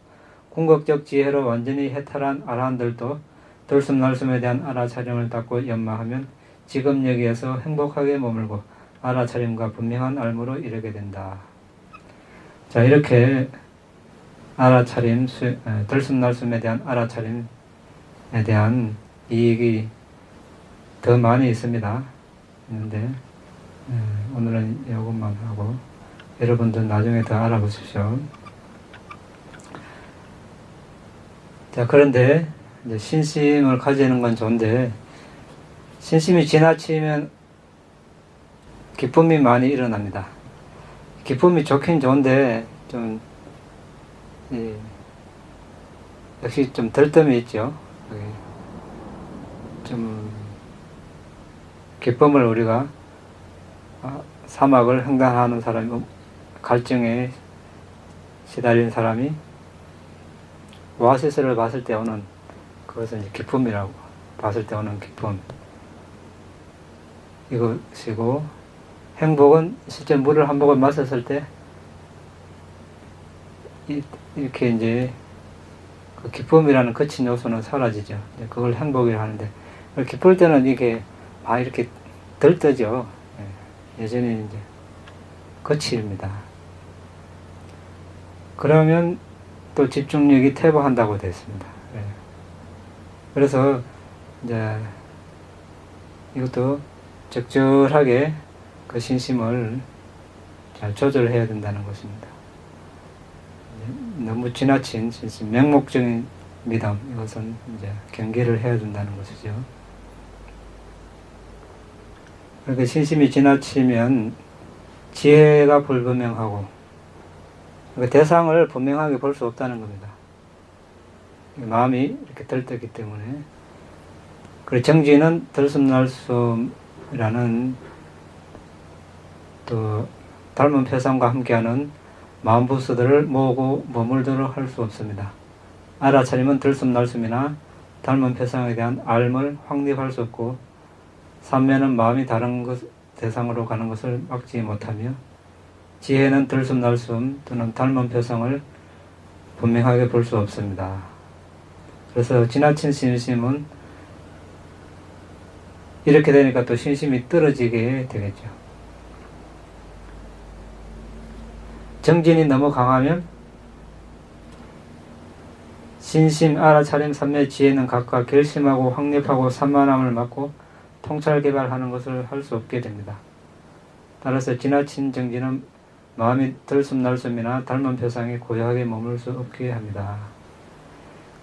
궁극적 지혜로 완전히 해탈한 아라한들도 들숨날숨에 대한 알아차림을 닫고 연마하면 지금 여기에서 행복하게 머물고 알아차림과 분명한 알무로 이르게 된다. 자, 이렇게 알아차림, 들숨날숨에 대한 알아차림에 대한 이익이 더 많이 있습니다. 있는데 오늘은 이것만 하고 여러분들 나중에 더 알아보십시오. 자, 그런데 이제 신심을 가지는 건 좋은데 신심이 지나치면 기쁨이 많이 일어납니다. 기쁨이 좋긴 좋은데 좀 역시 좀 들뜸이 있죠. 좀 기쁨을 우리가 사막을 횡단하는 사람이 갈증에 시달린 사람이 오아시스를 봤을 때 오는 그것은 이제 기쁨이라고 봤을 때 오는 기쁨 이것이고 행복은 실제 물을 한 모금 마셨을 때 이렇게 이제 그 기쁨이라는 거친 요소는 사라지죠. 그걸 행복이라 하는데 기쁠 때는 이게 막 이렇게 들떠죠. 예전에 이제 거칠입니다. 그러면 또 집중력이 퇴보한다고 되어 있습니다. 그래서 이제 이것도 적절하게 그 신심을 잘 조절해야 된다는 것입니다. 너무 지나친 신심, 맹목적인 믿음 이것은 이제 경계를 해야 된다는 것이죠. 그러니까 신심이 지나치면 지혜가 불분명하고 그러니까 대상을 분명하게 볼 수 없다는 겁니다. 마음이 이렇게 들떴기 때문에. 그리고 정지는 들숨날숨이라는 또 닮은 표상과 함께하는 마음부스들을 모으고 머물도록 할 수 없습니다. 알아차림은 들숨날숨이나 닮은 표상에 대한 알을 확립할 수 없고, 삼매는 마음이 다른 것 대상으로 가는 것을 막지 못하며, 지혜는 들숨날숨 또는 닮은 표상을 분명하게 볼 수 없습니다. 그래서 지나친 신심은 이렇게 되니까 또 신심이 떨어지게 되겠죠. 정진이 너무 강하면 신심, 알아차림, 삼매, 지혜는 각각 결심하고 확립하고 산만함을 막고 통찰 개발하는 것을 할 수 없게 됩니다. 따라서 지나친 정진은 마음이 들숨날숨이나 닮은 표상에 고요하게 머물 수 없게 합니다.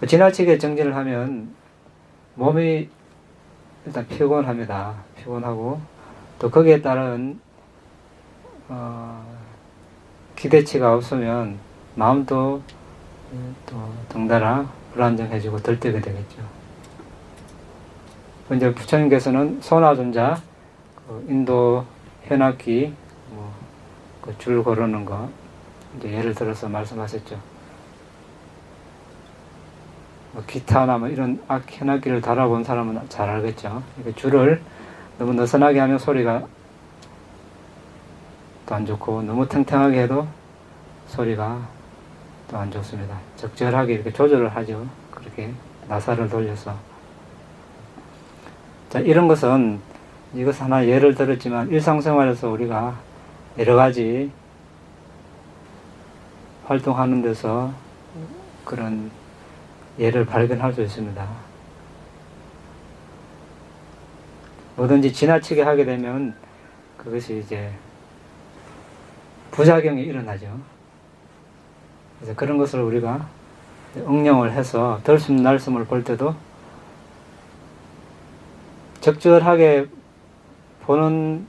지나치게 정진을 하면 몸이 일단 피곤합니다. 피곤하고 또 거기에 따른 기대치가 없으면 마음도 또 덩달아 불안정해지고 들뜨게 되겠죠. 이제 부처님께서는 소나존자, 인도 현악기, 그 줄 고르는 거 이제 예를 들어서 말씀하셨죠. 기타나 이런 현악기를 달아본 사람은 잘 알겠죠. 줄을 너무 느슨하게 하면 소리가 또 안 좋고, 너무 탱탱하게 해도 소리가 또 안 좋습니다. 적절하게 이렇게 조절을 하죠. 그렇게 나사를 돌려서. 자, 이런 것은 이것 하나 예를 들었지만 일상생활에서 우리가 여러 가지 활동하는 데서 그런 예를 발견할 수 있습니다. 뭐든지 지나치게 하게 되면 그것이 이제 부작용이 일어나죠. 그래서 그런 것을 우리가 응용을 해서 들숨날숨을 볼 때도 적절하게 보는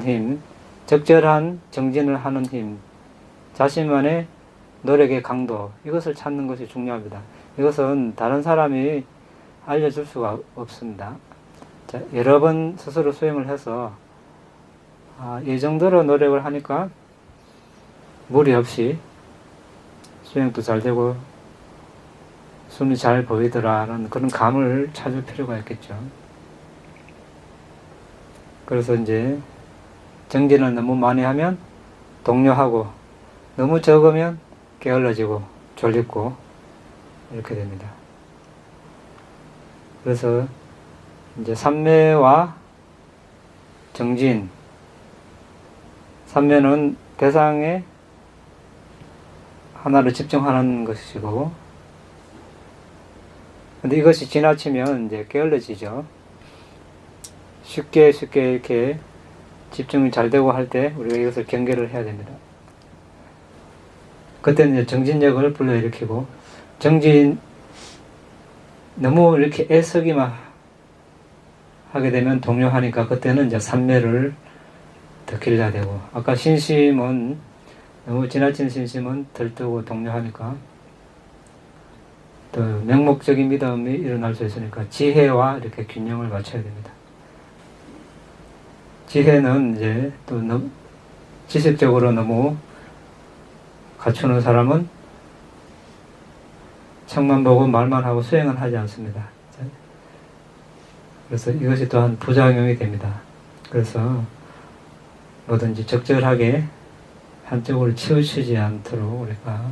힘, 적절한 정진을 하는 힘, 자신만의 노력의 강도, 이것을 찾는 것이 중요합니다. 이것은 다른 사람이 알려줄 수가 없습니다. 자, 여러 번 스스로 수행을 해서 이 정도로 노력을 하니까 무리 없이 수행도 잘 되고 숨이 잘 보이더라는 그런 감을 찾을 필요가 있겠죠. 그래서 이제 정진을 너무 많이 하면 동요하고, 너무 적으면 게을러지고 졸립고 이렇게 됩니다. 그래서 이제 삼매와 정진, 삼매는 대상에 하나를 집중하는 것이고, 근데 이것이 지나치면 이제 게을러지죠. 쉽게 이렇게 집중이 잘 되고 할 때 우리가 이것을 경계를 해야 됩니다. 그때는 이제 정진력을 불러일으키고, 정진 너무 이렇게 애쓰기만 하게 되면 동요하니까 그때는 이제 삼매를 더 길러야 되고, 아까 신심은 너무 지나친 신심은 들뜨고 동요하니까 또 명목적인 믿음이 일어날 수 있으니까 지혜와 이렇게 균형을 맞춰야 됩니다. 지혜는 이제 또 지식적으로 너무 갖추는 사람은 책만 보고 말만 하고 수행은 하지 않습니다. 그래서 이것이 또한 부작용이 됩니다. 그래서 뭐든지 적절하게 한쪽으로 치우치지 않도록 우리가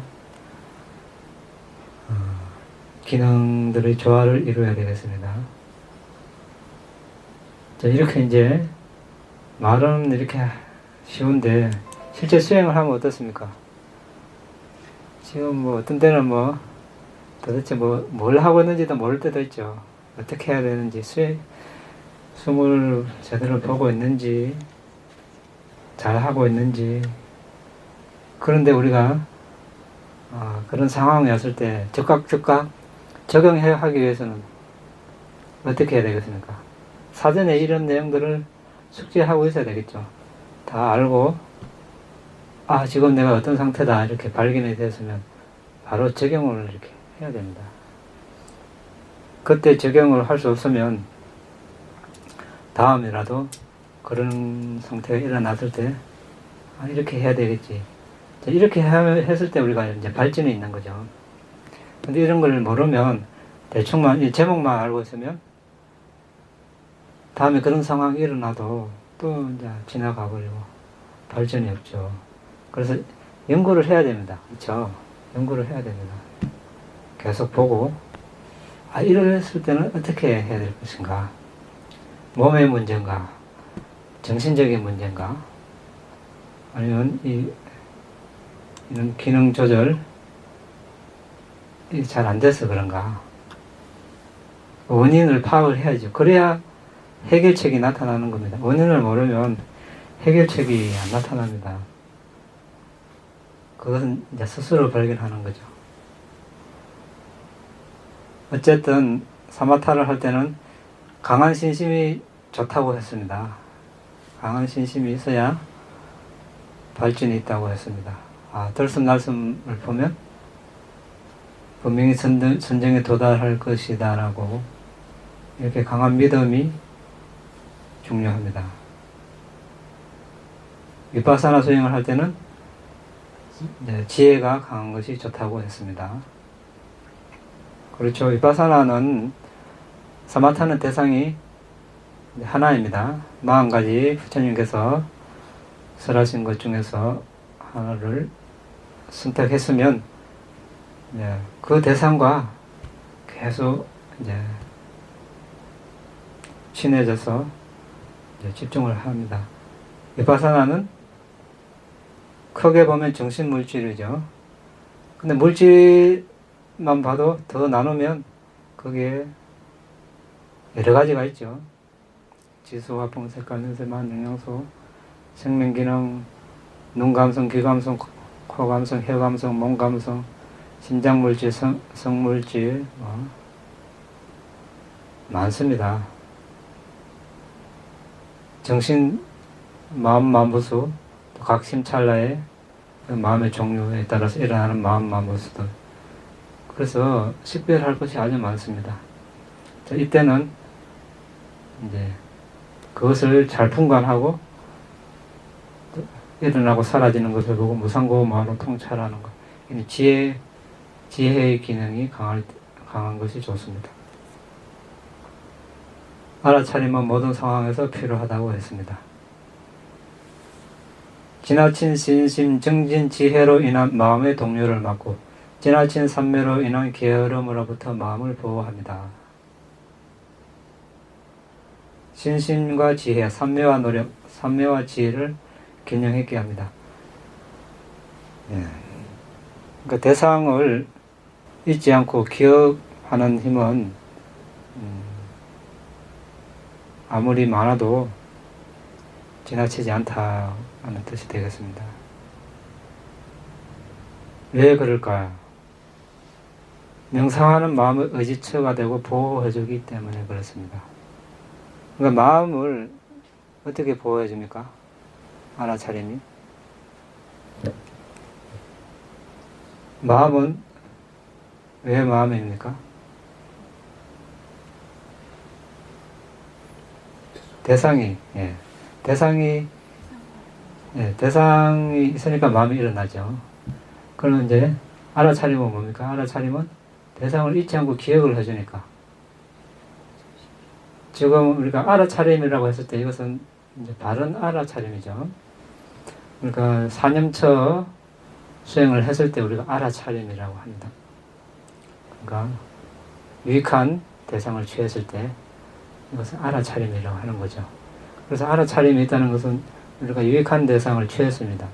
기능들의 조화를 이루어야 되겠습니다. 자, 이렇게 이제 말은 이렇게 쉬운데 실제 수행을 하면 어떻습니까? 지금 어떤 때는 도대체 뭘 하고 있는지도 모를 때도 있죠. 어떻게 해야 되는지, 숨을 제대로 보고 있는지, 잘 하고 있는지. 그런데 우리가 그런 상황이 왔을 때 즉각 적용하기 위해서는 어떻게 해야 되겠습니까? 사전에 이런 내용들을 숙지하고 있어야 되겠죠. 다 알고 지금 내가 어떤 상태다 이렇게 발견이 됐으면 바로 적용을 이렇게 해야 됩니다. 그때 적용을 할 수 없으면 다음이라도 그런 상태가 일어났을 때 이렇게 해야 되겠지. 이렇게 했을 때 우리가 이제 발전이 있는 거죠. 근데 이런 걸 모르면 대충만 이 제목만 알고 있으면 다음에 그런 상황이 일어나도 또 이제 지나가 버리고 발전이 없죠. 그래서 연구를 해야 됩니다. 그렇죠? 연구를 해야 됩니다. 계속 보고 이랬을 때는 어떻게 해야 될 것인가? 몸의 문제인가? 정신적인 문제인가? 아니면 이런 기능 조절이 잘 안 돼서 그런가? 원인을 파악을 해야죠. 그래야 해결책이 나타나는 겁니다. 원인을 모르면 해결책이 안 나타납니다. 그것은 이제 스스로 발견하는 거죠. 어쨌든 사마타를 할 때는 강한 신심이 좋다고 했습니다. 강한 신심이 있어야 발전이 있다고 했습니다. 들숨날숨을 보면 분명히 선정에 도달할 것이다 라고 이렇게 강한 믿음이 중요합니다. 위파사나 수행을 할 때는 지혜가 강한 것이 좋다고 했습니다. 그렇죠. 위파사나는 사마타는 대상이 하나입니다. 40가지 부처님께서 설하신 것 중에서 하나를 선택했으면 그 대상과 계속 친해져서 집중을 합니다. 위파사나는 크게 보면 정신물질이죠. 근데 물질만 봐도 더 나누면 거기에 여러 가지가 있죠. 지수, 화풍, 색깔, 냄새, 맛, 영양소, 생명기능, 눈감성, 귀감성, 코감성, 혀감성, 몸감성, 심장물질, 성물질 많습니다. 정신, 마음, 만부수, 각 심찰나의 마음의 종류에 따라서 일어나는 마음, 만부수들. 그래서 식별할 것이 아주 많습니다. 이때는 그것을 잘 풍관하고 일어나고 사라지는 것을 보고 무상고마로 통찰하는 것. 지혜의 기능이 강한 것이 좋습니다. 알아차림은 모든 상황에서 필요하다고 했습니다. 지나친 신심, 정진, 지혜로 인한 마음의 동요를 막고 지나친 산매로 인한 게으름으로부터 마음을 보호합니다. 신심과 지혜, 산매와 노력, 산매와 지혜를 균형있게 합니다. 그러니까 대상을 잊지 않고 기억하는 힘은 아무리 많아도 지나치지 않다는 뜻이 되겠습니다. 왜 그럴까요? 명상하는 마음의 의지처가 되고 보호해주기 때문에 그렇습니다. 그러니까 마음을 어떻게 보호해줍니까? 알아차림이. 마음은 왜 마음입니까? 대상이 있으니까 마음이 일어나죠. 그러면 이제 알아차림은 뭡니까? 알아차림은 대상을 잊지 않고 기억을 해주니까. 지금 우리가 알아차림이라고 했을 때 이것은 이제 바른 알아차림이죠. 그러니까 사념처 수행을 했을 때 우리가 알아차림이라고 합니다. 그러니까 유익한 대상을 취했을 때 이것은 알아차림이라고 하는 거죠. 그래서 알아차림이 있다는 것은 우리가 유익한 대상을 취했습니다.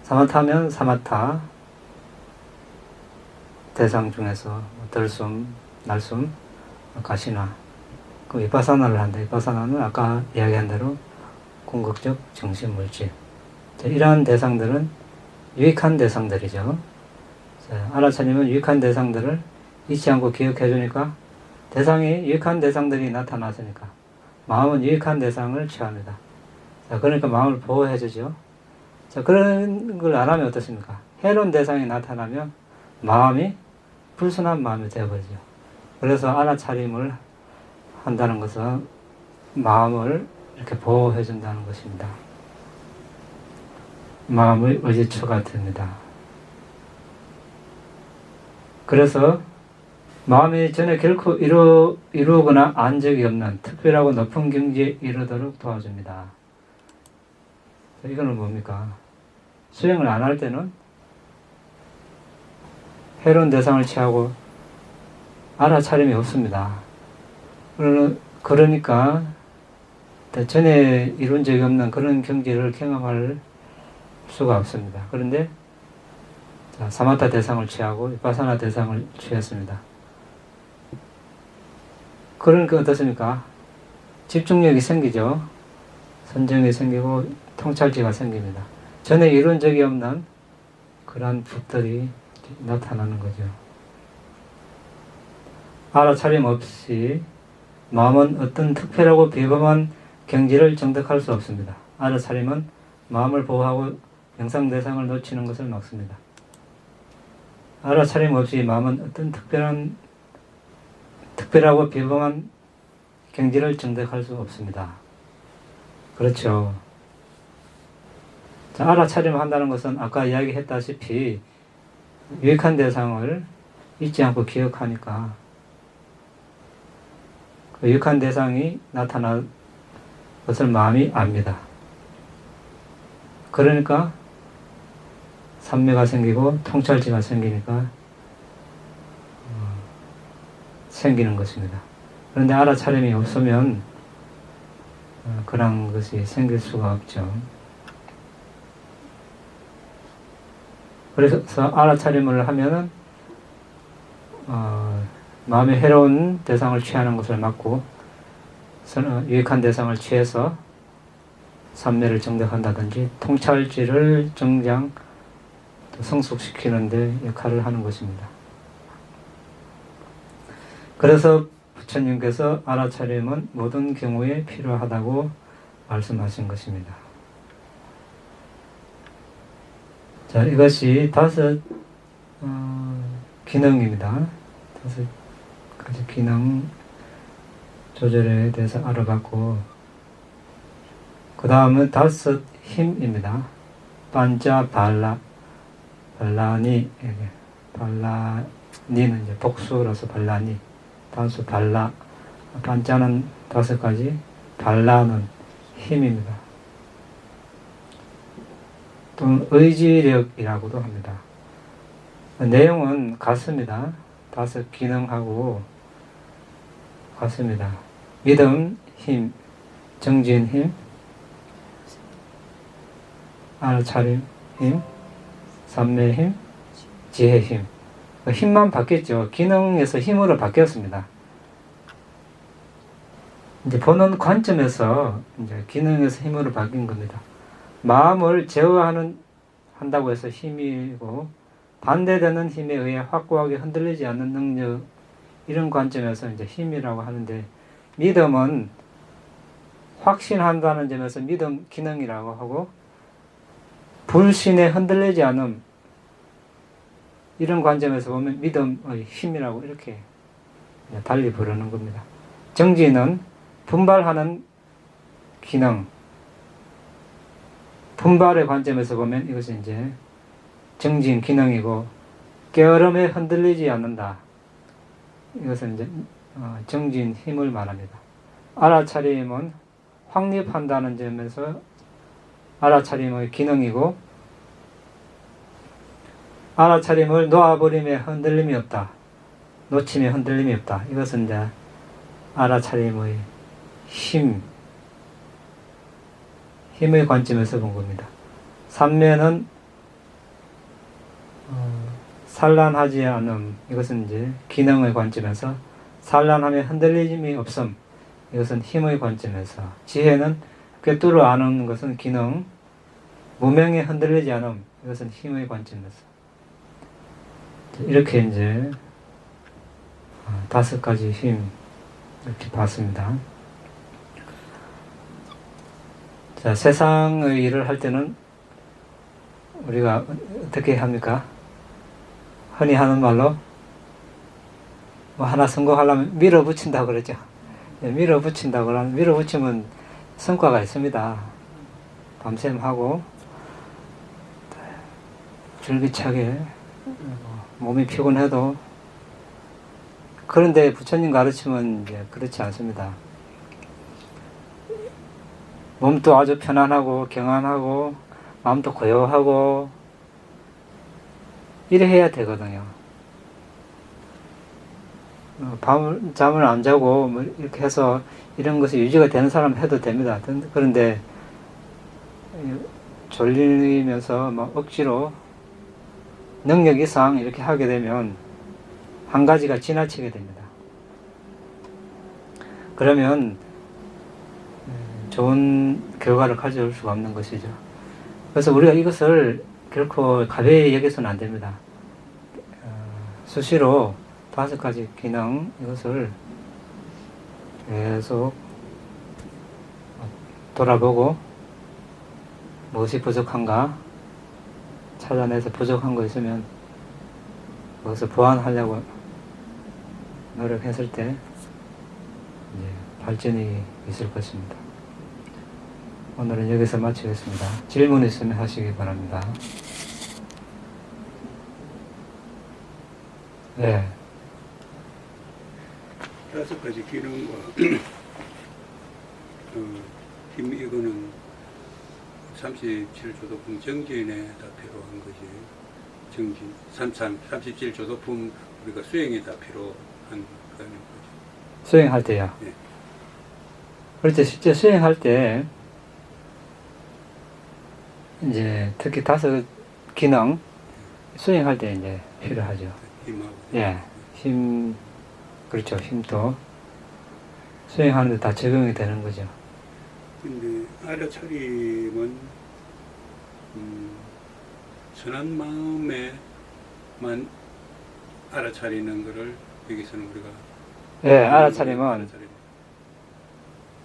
사마타면 사마타 대상 중에서 들숨, 날숨, 가시나. 그 위파사나를 한다. 위파사나는 아까 이야기한 대로 궁극적 정신물질. 이러한 대상들은 유익한 대상들이죠. 알아차림은 유익한 대상들을 잊지 않고 기억해 주니까 대상이 유익한 대상들이 나타났으니까 마음은 유익한 대상을 취합니다. 그러니까 마음을 보호해 주죠. 그런 걸 안 하면 어떻습니까? 해로운 대상이 나타나면 마음이 불순한 마음이 되어버리죠. 그래서 알아차림을 한다는 것은 마음을 이렇게 보호해 준다는 것입니다. 마음의 의지처가 됩니다. 그래서 마음이 전에 결코 이루거나 안 적이 없는 특별하고 높은 경지에 이르도록 도와줍니다. 이거는 뭡니까? 수행을 안 할 때는 해로운 대상을 취하고 알아차림이 없습니다. 그러니까 전에 이룬 적이 없는 그런 경지를 경험할 수가 없습니다. 그런데 사마타 대상을 취하고 비파사나 대상을 취했습니다. 그러니까 어떻습니까? 집중력이 생기죠. 선정이 생기고 통찰지가 생깁니다. 전에 이룬 적이 없는 그러한 법들이 나타나는 거죠. 알아차림 없이 마음은 어떤 특별하고 비범한 경지를 정득할 수 없습니다. 알아차림은 마음을 보호하고 명상 대상을 놓치는 것을 막습니다. 알아차림 없이 마음은 어떤 특별하고 비범한 경지를 정득할 수 없습니다. 그렇죠. 자, 알아차림 한다는 것은 아까 이야기했다시피 유익한 대상을 잊지 않고 기억하니까 그 유익한 대상이 나타날 것을 마음이 압니다. 그러니까 삼매가 생기고 통찰지가 생기니까 생기는 것입니다. 그런데 알아차림이 없으면 그런 것이 생길 수가 없죠. 그래서 알아차림을 하면은 마음의 해로운 대상을 취하는 것을 막고 유익한 대상을 취해서 삼매를 정득한다든지 통찰지를 정장 성숙시키는 데 역할을 하는 것입니다. 그래서 부처님께서 알아차림은 모든 경우에 필요하다고 말씀하신 것입니다. 자, 이것이 5 기능입니다. 5가지 기능 조절에 대해서 알아봤고, 그 다음은 5 힘입니다. 반자, 발라니, 발라니는 이제 복수로서 발라니, 단수 발라, 반자는 5가지, 발라는 힘입니다. 또는 의지력이라고도 합니다. 내용은 같습니다. 5 기능하고 같습니다. 믿음, 힘, 정진 힘, 알아차림 힘, 삼매 힘, 지혜 힘. 힘만 바뀌었죠. 기능에서 힘으로 바뀌었습니다. 이제 보는 관점에서 이제 기능에서 힘으로 바뀐 겁니다. 마음을 제어한다고 해서 힘이고, 반대되는 힘에 의해 확고하게 흔들리지 않는 능력, 이런 관점에서 이제 힘이라고 하는데, 믿음은 확신한다는 점에서 믿음 기능이라고 하고, 불신에 흔들리지 않음, 이런 관점에서 보면 믿음의 힘이라고 이렇게 달리 부르는 겁니다. 정지는 분발하는 기능, 분발의 관점에서 보면 이것이 이제 정진 기능이고, 게으름에 흔들리지 않는다. 이것은 이제 정진 힘을 말합니다. 알아차림은 확립한다는 점에서 알아차림의 기능이고, 알아차림을 놓아버림에 흔들림이 없다. 놓침에 흔들림이 없다. 이것은 이제 알아차림의 힘의 관점에서 본 겁니다. 삼매는 산란하지 않음. 이것은 이제 기능의 관점에서, 산란함에 흔들림이 없음. 이것은 힘의 관점에서, 지혜는 꿰뚫어 아는 것은 기능, 무명에 흔들리지 않음. 이것은 힘의 관점에서. 이렇게 이제 5가지 힘 이렇게 봤습니다. 자, 세상의 일을 할 때는 우리가 어떻게 합니까? 흔히 하는 말로 뭐 하나 성공하려면 밀어붙인다고 그러죠. 밀어붙인다고 하면, 밀어붙이면 성과가 있습니다. 밤샘 하고 줄기차게 몸이 피곤해도 그런데 부처님 가르침은 이제 그렇지 않습니다. 몸도 아주 편안하고 경안하고 마음도 고요하고 이래 해야 되거든요. 잠을 안 자고 뭐 이렇게 해서 이런 것이 유지가 되는 사람 해도 됩니다. 그런데 졸리면서 막 억지로 능력 이상 이렇게 하게 되면 한 가지가 지나치게 됩니다. 그러면 좋은 결과를 가져올 수가 없는 것이죠. 그래서 우리가 이것을 결코 가벼이 여겨서는 안 됩니다. 수시로 5가지 기능 이것을 계속 돌아보고 무엇이 부족한가 찾아내서 부족한 거 있으면 그것을 보완하려고 노력했을 때 이제 발전이 있을 것입니다. 오늘은 여기서 마치겠습니다. 질문 있으면 하시기 바랍니다. 네.
5가지 기능과 힘 이거는 37조도품 정진에 다 필요한 것이 정진 37조도품 우리가 수행에 다 필요한 거죠.
수행할 때요.
네.
그렇죠. 실제 수행할 때 이제 특히 5 기능 수행할 때 이제 필요하죠.
힘하고.
예, 힘 그렇죠. 힘도 수행하는데 다 적용이 되는 거죠.
근데 알아차림은 선한 마음에만 알아차리는 것을 여기서는 우리가
예, 알아차림은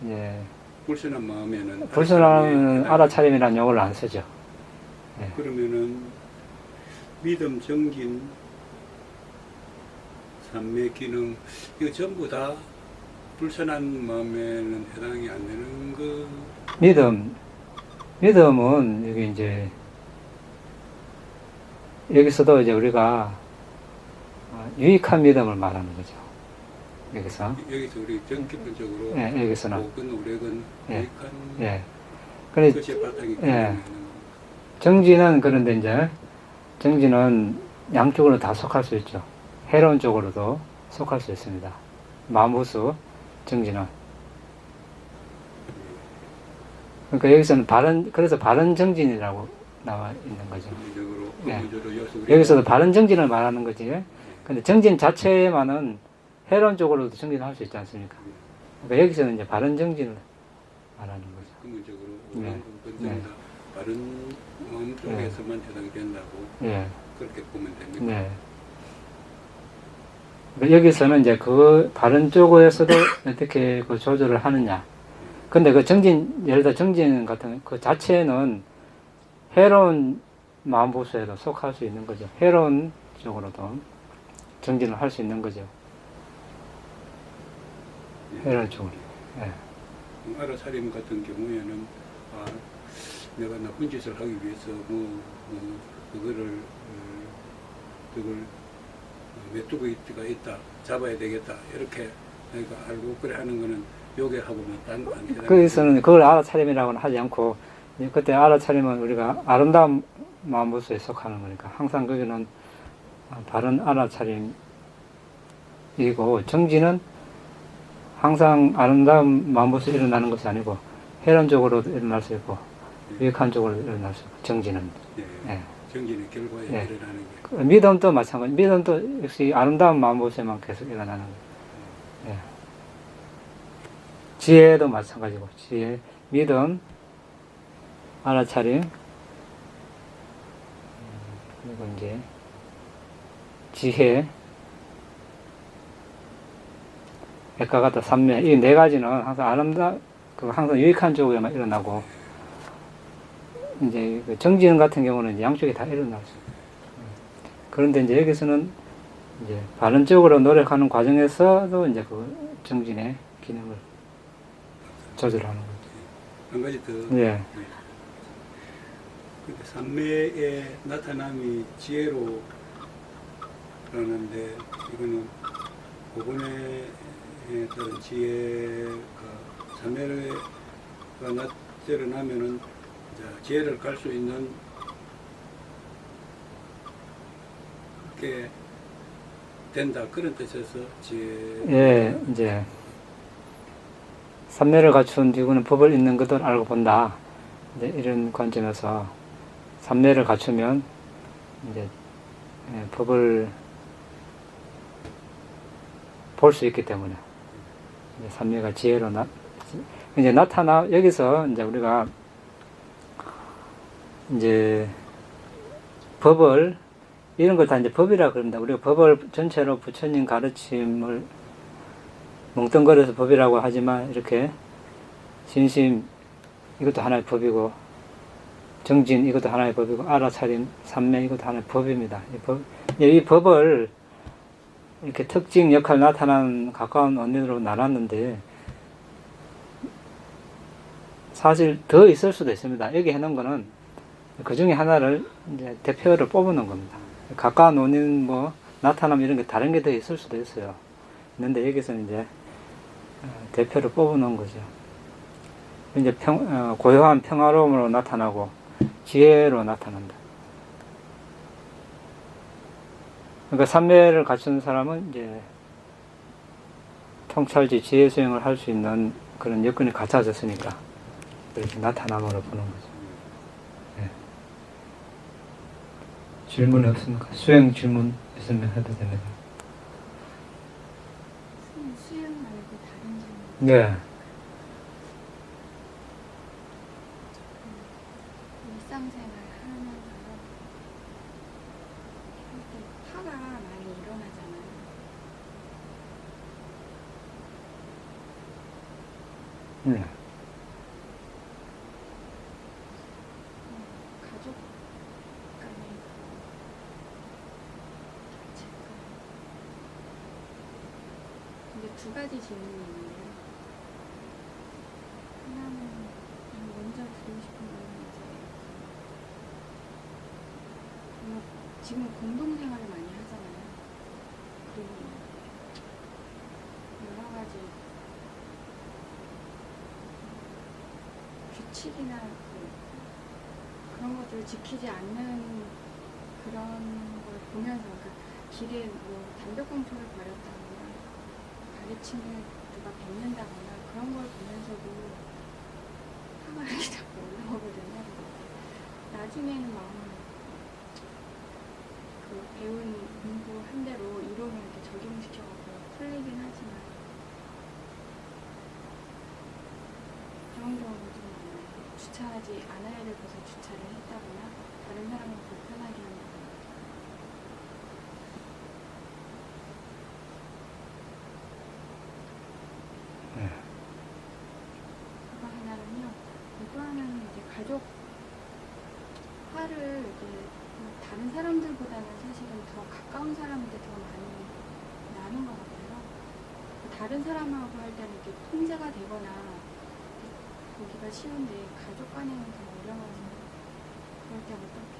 예,
불선한 마음에는
불순한 알아차림이라는 용어를 안 쓰죠. 예.
그러면은 믿음, 정진, 삼매 기능 이거 전부 다 불선한 마음에는 해당이 안 되는 거.
믿음은 여기 이제 여기서도 이제 우리가 유익한 믿음을 말하는 거죠. 여기서
우리 기본적으로
예, 여기서는
복은 오력은
예,
유익한
예. 그래
것이 바탕이
예.
되는
정진은 그런데 이제 정진은 양쪽으로 다 속할 수 있죠. 해로운 쪽으로도 속할 수 있습니다. 마무수 정진은. 그러니까 여기서는 그래서 바른 정진이라고 나와 있는 거죠. 예. 여기서도 바른 정진을 말하는 거지. 근데 정진 자체만은 해로운 쪽으로도 정진할 수 있지 않습니까? 그러니까 여기서는 이제 바른 정진을 말하는 거죠.
근본적으로
네.
네. 바른 마음 쪽에서만 해당이 된다고
예.
그렇게 보면 됩니다.
네. 그러니까 여기서는 이제 그 바른 쪽에서도 어떻게 그 조절을 하느냐. 근데 그 정진, 예를 들어 정진 같은 그 자체는 해로운 마음보수에도 속할 수 있는 거죠. 해로운 쪽으로도 정진을 할 수 있는 거죠. 해로운 쪽으로. 예.
알아차림 같은 경우에는 내가 나쁜 짓을 하기 위해서 그걸 메뚜고 있다 잡아야 되겠다 이렇게 내가 알고 그래 하는 거는 요괴하고는 딴
거기서는 그걸 알아차림이라고는 하지 않고 그때 알아차림은 우리가 아름다운 마음보수에 속하는 거니까 항상 거기는 바른 알아차림이고 정진은 항상 아름다운 마음보수에 일어나는 것이 아니고 해론적으로도 일어날 수 있고 유익한 쪽으로 일어날 수 있고 정진은 예.
정진의 결과에
예.
일어나는 게
믿음도 마찬가지. 믿음도 역시 아름다운 마음보수에만 계속 일어나는 거예요. 예. 지혜도 마찬가지고 지혜, 믿음, 알아차림, 그리고 이제 지혜, 백과 같다 삼매 이 4가지는 항상 항상 유익한 쪽에만 일어나고 이제 그 정진 같은 경우는 이제 양쪽에 다 일어날 수 있어요. 그런데 이제 여기서는 이제 바른 쪽으로 노력하는 과정에서도 이제 그 정진의 기능을 조절하는 거죠.
한 가지 더.
예.
근데 삼매의 나타남이 지혜로 그러는데 이거는 그분의 그런 지혜가 삼매가 드러나면은 지혜를 깔 수 있는 게 된다 그런 뜻에서 지혜.
예, 이제 삼매를 갖춘 뒤구는 법을 잇는 것을 알고 본다. 이제 이런 관점에서 삼매를 갖추면 이제 법을 볼 수 있기 때문에 이제 삼매가 지혜로 이제 나타나 여기서 이제 우리가 이제 법을 이런 걸 다 이제 법이라 그럽니다. 우리가 법을 전체로 부처님 가르침을 뭉뚱거려서 법이라고 하지만 이렇게 진심 이것도 하나의 법이고 정진 이것도 하나의 법이고 알아차림 삼매 이것도 하나의 법입니다. 이 법을 이렇게 특징 역할 나타나는 가까운 원인으로 나눴는데 사실 더 있을 수도 있습니다. 여기 해놓은 거는 그 중에 하나를 이제 대표를 뽑아놓은 겁니다. 가까운 원인 뭐 나타나면 이런 게 다른 게 더 있을 수도 있어요. 있는데 여기서 이제 대표를 뽑아놓은 거죠. 이제 고요한 평화로움으로 나타나고 지혜로 나타난다. 그러니까 삼매를 갖춘 사람은 이제 통찰지 지혜 수행을 할 수 있는 그런 여건이 갖춰졌으니까 이렇게 나타남으로 보는 거죠. 네. 질문 없습니까? 수행 질문 있으면 해도 됩니다.
수행 말고 다른 질문.
네.
일상생활 하면서 이렇게 화가 많이 일어나잖아요.
네.
가족 간에 자책감. 근데 두 가지 질문이 있는데요. 하나는 먼저 드리고 싶은 거는 이제 지금 공동생활을 많이 하잖아요. 그리고 여러 가지 규칙이나 그런 것들을 지키지 않는 그런 걸 보면서 그러니까 길에 뭐 담배꽁초를 버렸다거나 가르침을 누가 뱉는다거나 그런 걸 보면서도 화가 이렇게 자꾸 올라오거든요. 나중에는 마음을 그 배운 공부한 대로 이론을 이렇게 적용시켜서 풀리긴 하지만 그런 경우도 좀 많아요. 주차하지 않아야 될 곳에 주차를 했다거나 다른 사람을 불편하게 한다거나.
네.
그거 하나는요. 또 하나는 이제 가족 화를 이제 다른 사람들보다는 사실은 더 가까운 사람한테 더 많이 나는 것 같아요. 다른 사람하고 할 때는 이렇게 통제가 되거나 보기가 쉬운데 가족 간에는 더 어려워서 그럴 때 어떻게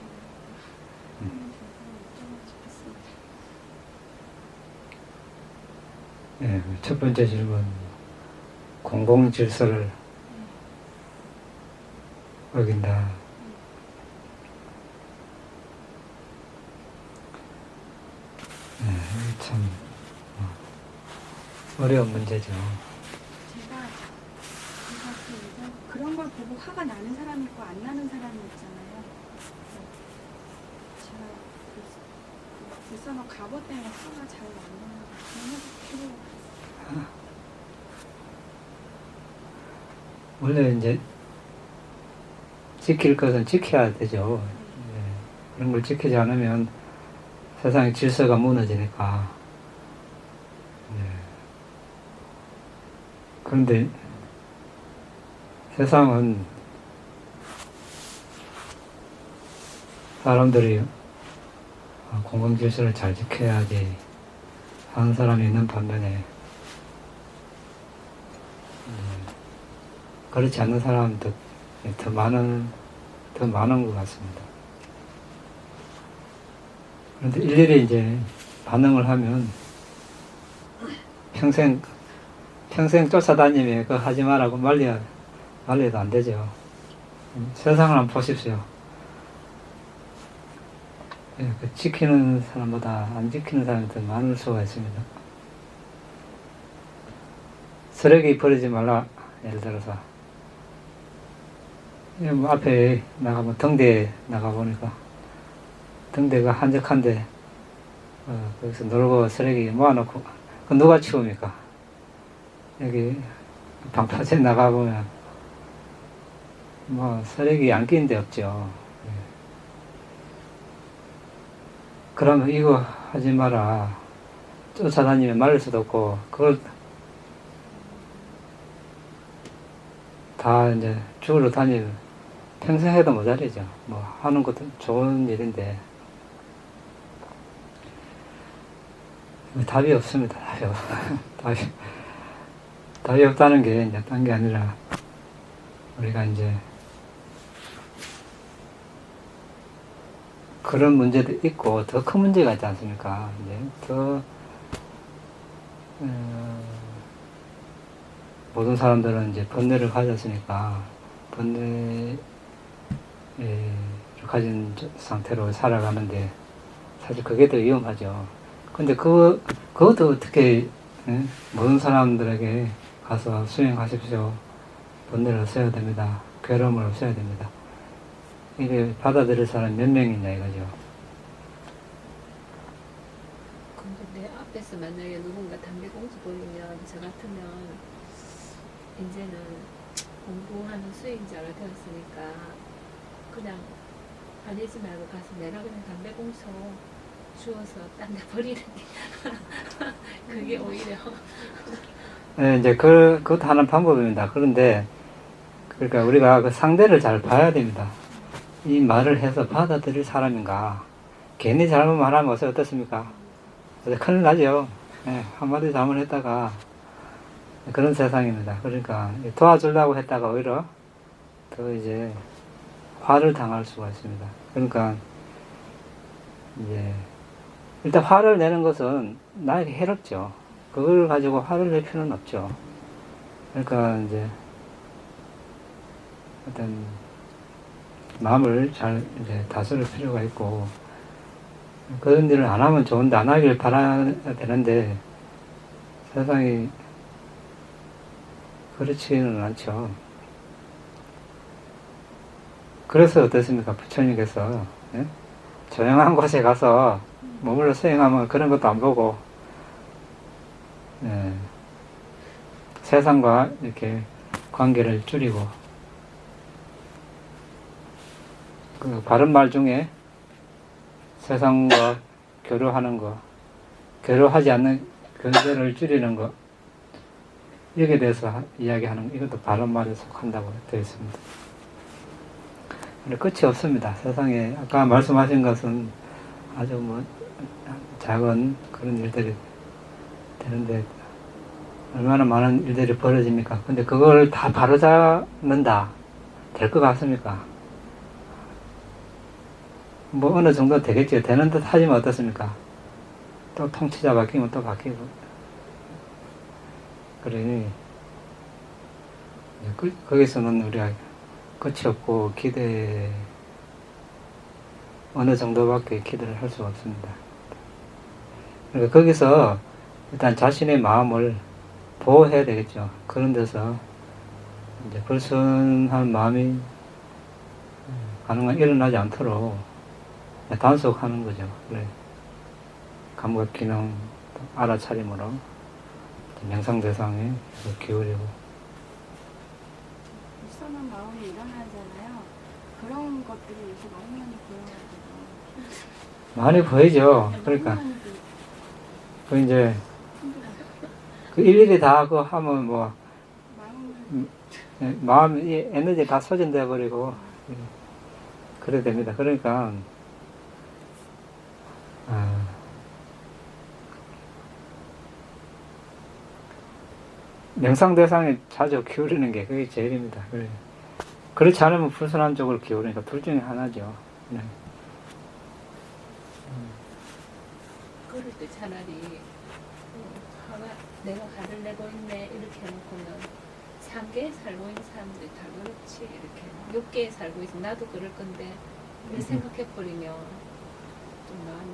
하면 좋을까 여쭤보고 싶었습니다.
네, 첫 번째 질문. 공공 질서를 어긴다. 네, 참 어려운 문제죠.
제가 그런 걸 보고 화가 나는 사람이 있고 안 나는 사람이 있잖아요. 제가 벌써 막 갑옷 때문에 화가 잘 나는 그런 해보고 있어요.
원래 이제 지킬 것은 지켜야 되죠. 네, 그런 걸 지키지 않으면 세상의 질서가 무너지니까. 네. 그런데 세상은 사람들이 공공 질서를 잘 지켜야지 하는 사람이 있는 반면에 그렇지 않는 사람도 더 많은 것 같습니다. 그런데 일일이 이제 반응을 하면 평생 쫓아다니며 그거 하지 말라고 말려도 안 되죠. 세상을 한번 보십시오. 예, 그 지키는 사람보다 안 지키는 사람이 더 많을 수가 있습니다. 쓰레기 버리지 말라. 예를 들어서 뭐 앞에 나가면 등대에 나가보니까 등대가 한적한데 거기서 놀고 쓰레기 모아놓고 그 누가 치웁니까? 여기 방파제 나가보면 뭐 쓰레기 안 끼는 데 없죠. 그러면 이거 하지 마라. 쫓아다니면 말릴 수도 없고 그걸 다 이제 죽으러 다니면 평생 해도 모자라죠. 뭐 하는 것도 좋은 일인데 답이 없습니다. 답이 없다는 게 이제 딴 게 아니라 우리가 이제 그런 문제도 있고 더 큰 문제가 있지 않습니까? 이제 더 모든 사람들은 이제 번뇌를 가졌으니까 번뇌를 가진 상태로 살아가는데 사실 그게 더 위험하죠. 근데 그것도 어떻게 모든 사람들에게 가서 수행하십시오. 번뇌를 없애야 됩니다. 괴로움을 없애야 됩니다. 이게 받아들일 사람 몇 명이냐 이거죠.
근데 내 앞에서 만약에 누군가 담배 꽁초 보이면 저 같으면 이제는 공부하는 수행자가 되었으니까 그냥 버리지 말고 가서 내가 그냥 담배 꽁초 주워서 딴 데 버리는 게 그게 오히려
네, 이제 그것도 하는 방법입니다. 그런데 그러니까 우리가 그 상대를 잘 봐야 됩니다. 이 말을 해서 받아들일 사람인가. 괜히 잘못 말하면 어떻습니까? 큰일 나죠. 네, 한마디 잘못했다가 그런 세상입니다. 그러니까 도와주려고 했다가 오히려 더 이제 화를 당할 수가 있습니다. 그러니까 이제 일단 화를 내는 것은 나에게 해롭죠. 그걸 가지고 화를 낼 필요는 없죠. 그러니까 이제 어떤 마음을 잘 이제 다스릴 필요가 있고 그런 일을 안 하면 좋은데 안 하길 바라야 되는데 세상이 그렇지는 않죠. 그래서 어떻습니까? 부처님께서 조용한 곳에 가서 머물러 수행하면 그런 것도 안 보고 세상과 이렇게 관계를 줄이고 그 바른 말 중에 세상과 교류하는 거, 교류하지 않는 견제를 줄이는 거 여기에 대해서 이야기하는 거, 이것도 바른 말에 속한다고 되어 있습니다. 끝이 없습니다. 세상에 아까 말씀하신 것은 아주 뭐 작은 그런 일들이 되는데 얼마나 많은 일들이 벌어집니까? 근데 그걸 다 바로잡는다 될 것 같습니까? 뭐 어느 정도 되겠죠. 되는 듯 하지만 어떻습니까? 또 통치자 바뀌면 또 바뀌고 그러니 거기서는 우리가 끝이 없고 어느 정도밖에 기대를 할 수가 없습니다. 그러니까 거기서 일단 자신의 마음을 보호해야 되겠죠. 그런 데서 이제 불순한 마음이 가능한 일어나지 않도록 단속하는 거죠. 그래. 감각 기능 알아차림으로 명상 대상에 기울이고.
불쌍한 마음이 일어나잖아요. 그런 것들이 요새 너무 많이 보여가지고.
많이 보이죠. 그러니까 그 이제 그 일일이 다 그거 하면 뭐 마음 에너지 다 소진돼 버리고 그래 됩니다. 그러니까 명상 대상에 자주 기울이는 게 그게 제일입니다. 그렇지 않으면 불순한 쪽으로 기울으니까 둘 중에 하나죠. 네.
그럴 때 차라리 화가 내가 화를 내고 있네 이렇게 해놓고는 3개에 살고 있는 사람들이 다 그렇지 이렇게 6개에 살고 있어 나도 그럴 건데 이렇게 생각해버리면 좀 마음이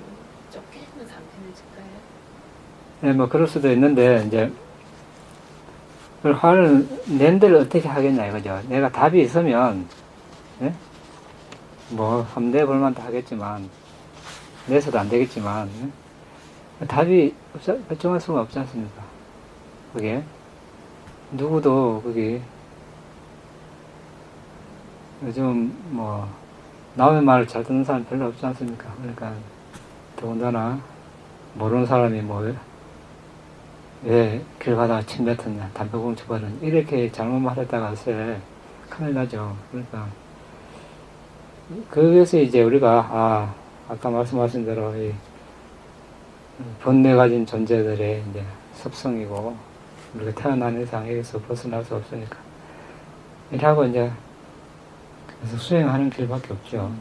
좁게는 안 편해질까요?
네, 뭐 그럴 수도 있는데 이제 그 화를 낸 데를 어떻게 하겠냐 이거죠. 내가 답이 있으면 예? 뭐 한번 내볼만도 하겠지만 내서도 안 되겠지만 예? 답이 결정할 수가 없지 않습니까? 그게 누구도 그게 요즘 뭐 남의 말을 잘 듣는 사람 별로 없지 않습니까? 그러니까 더군다나 모르는 사람이 뭐 왜 길 가다가 침 뱉었냐, 담배꽁초 버렸냐 이렇게 잘못 말했다가 글쎄 큰일 나죠. 그러니까 그래서 이제 우리가 아까 말씀하신 대로 이 본뇌 가진 존재들의 이제 습성이고 우리가 태어난 이상 여기서 벗어날 수 없으니까 이라고 이제 계속 수행하는 길밖에 없죠.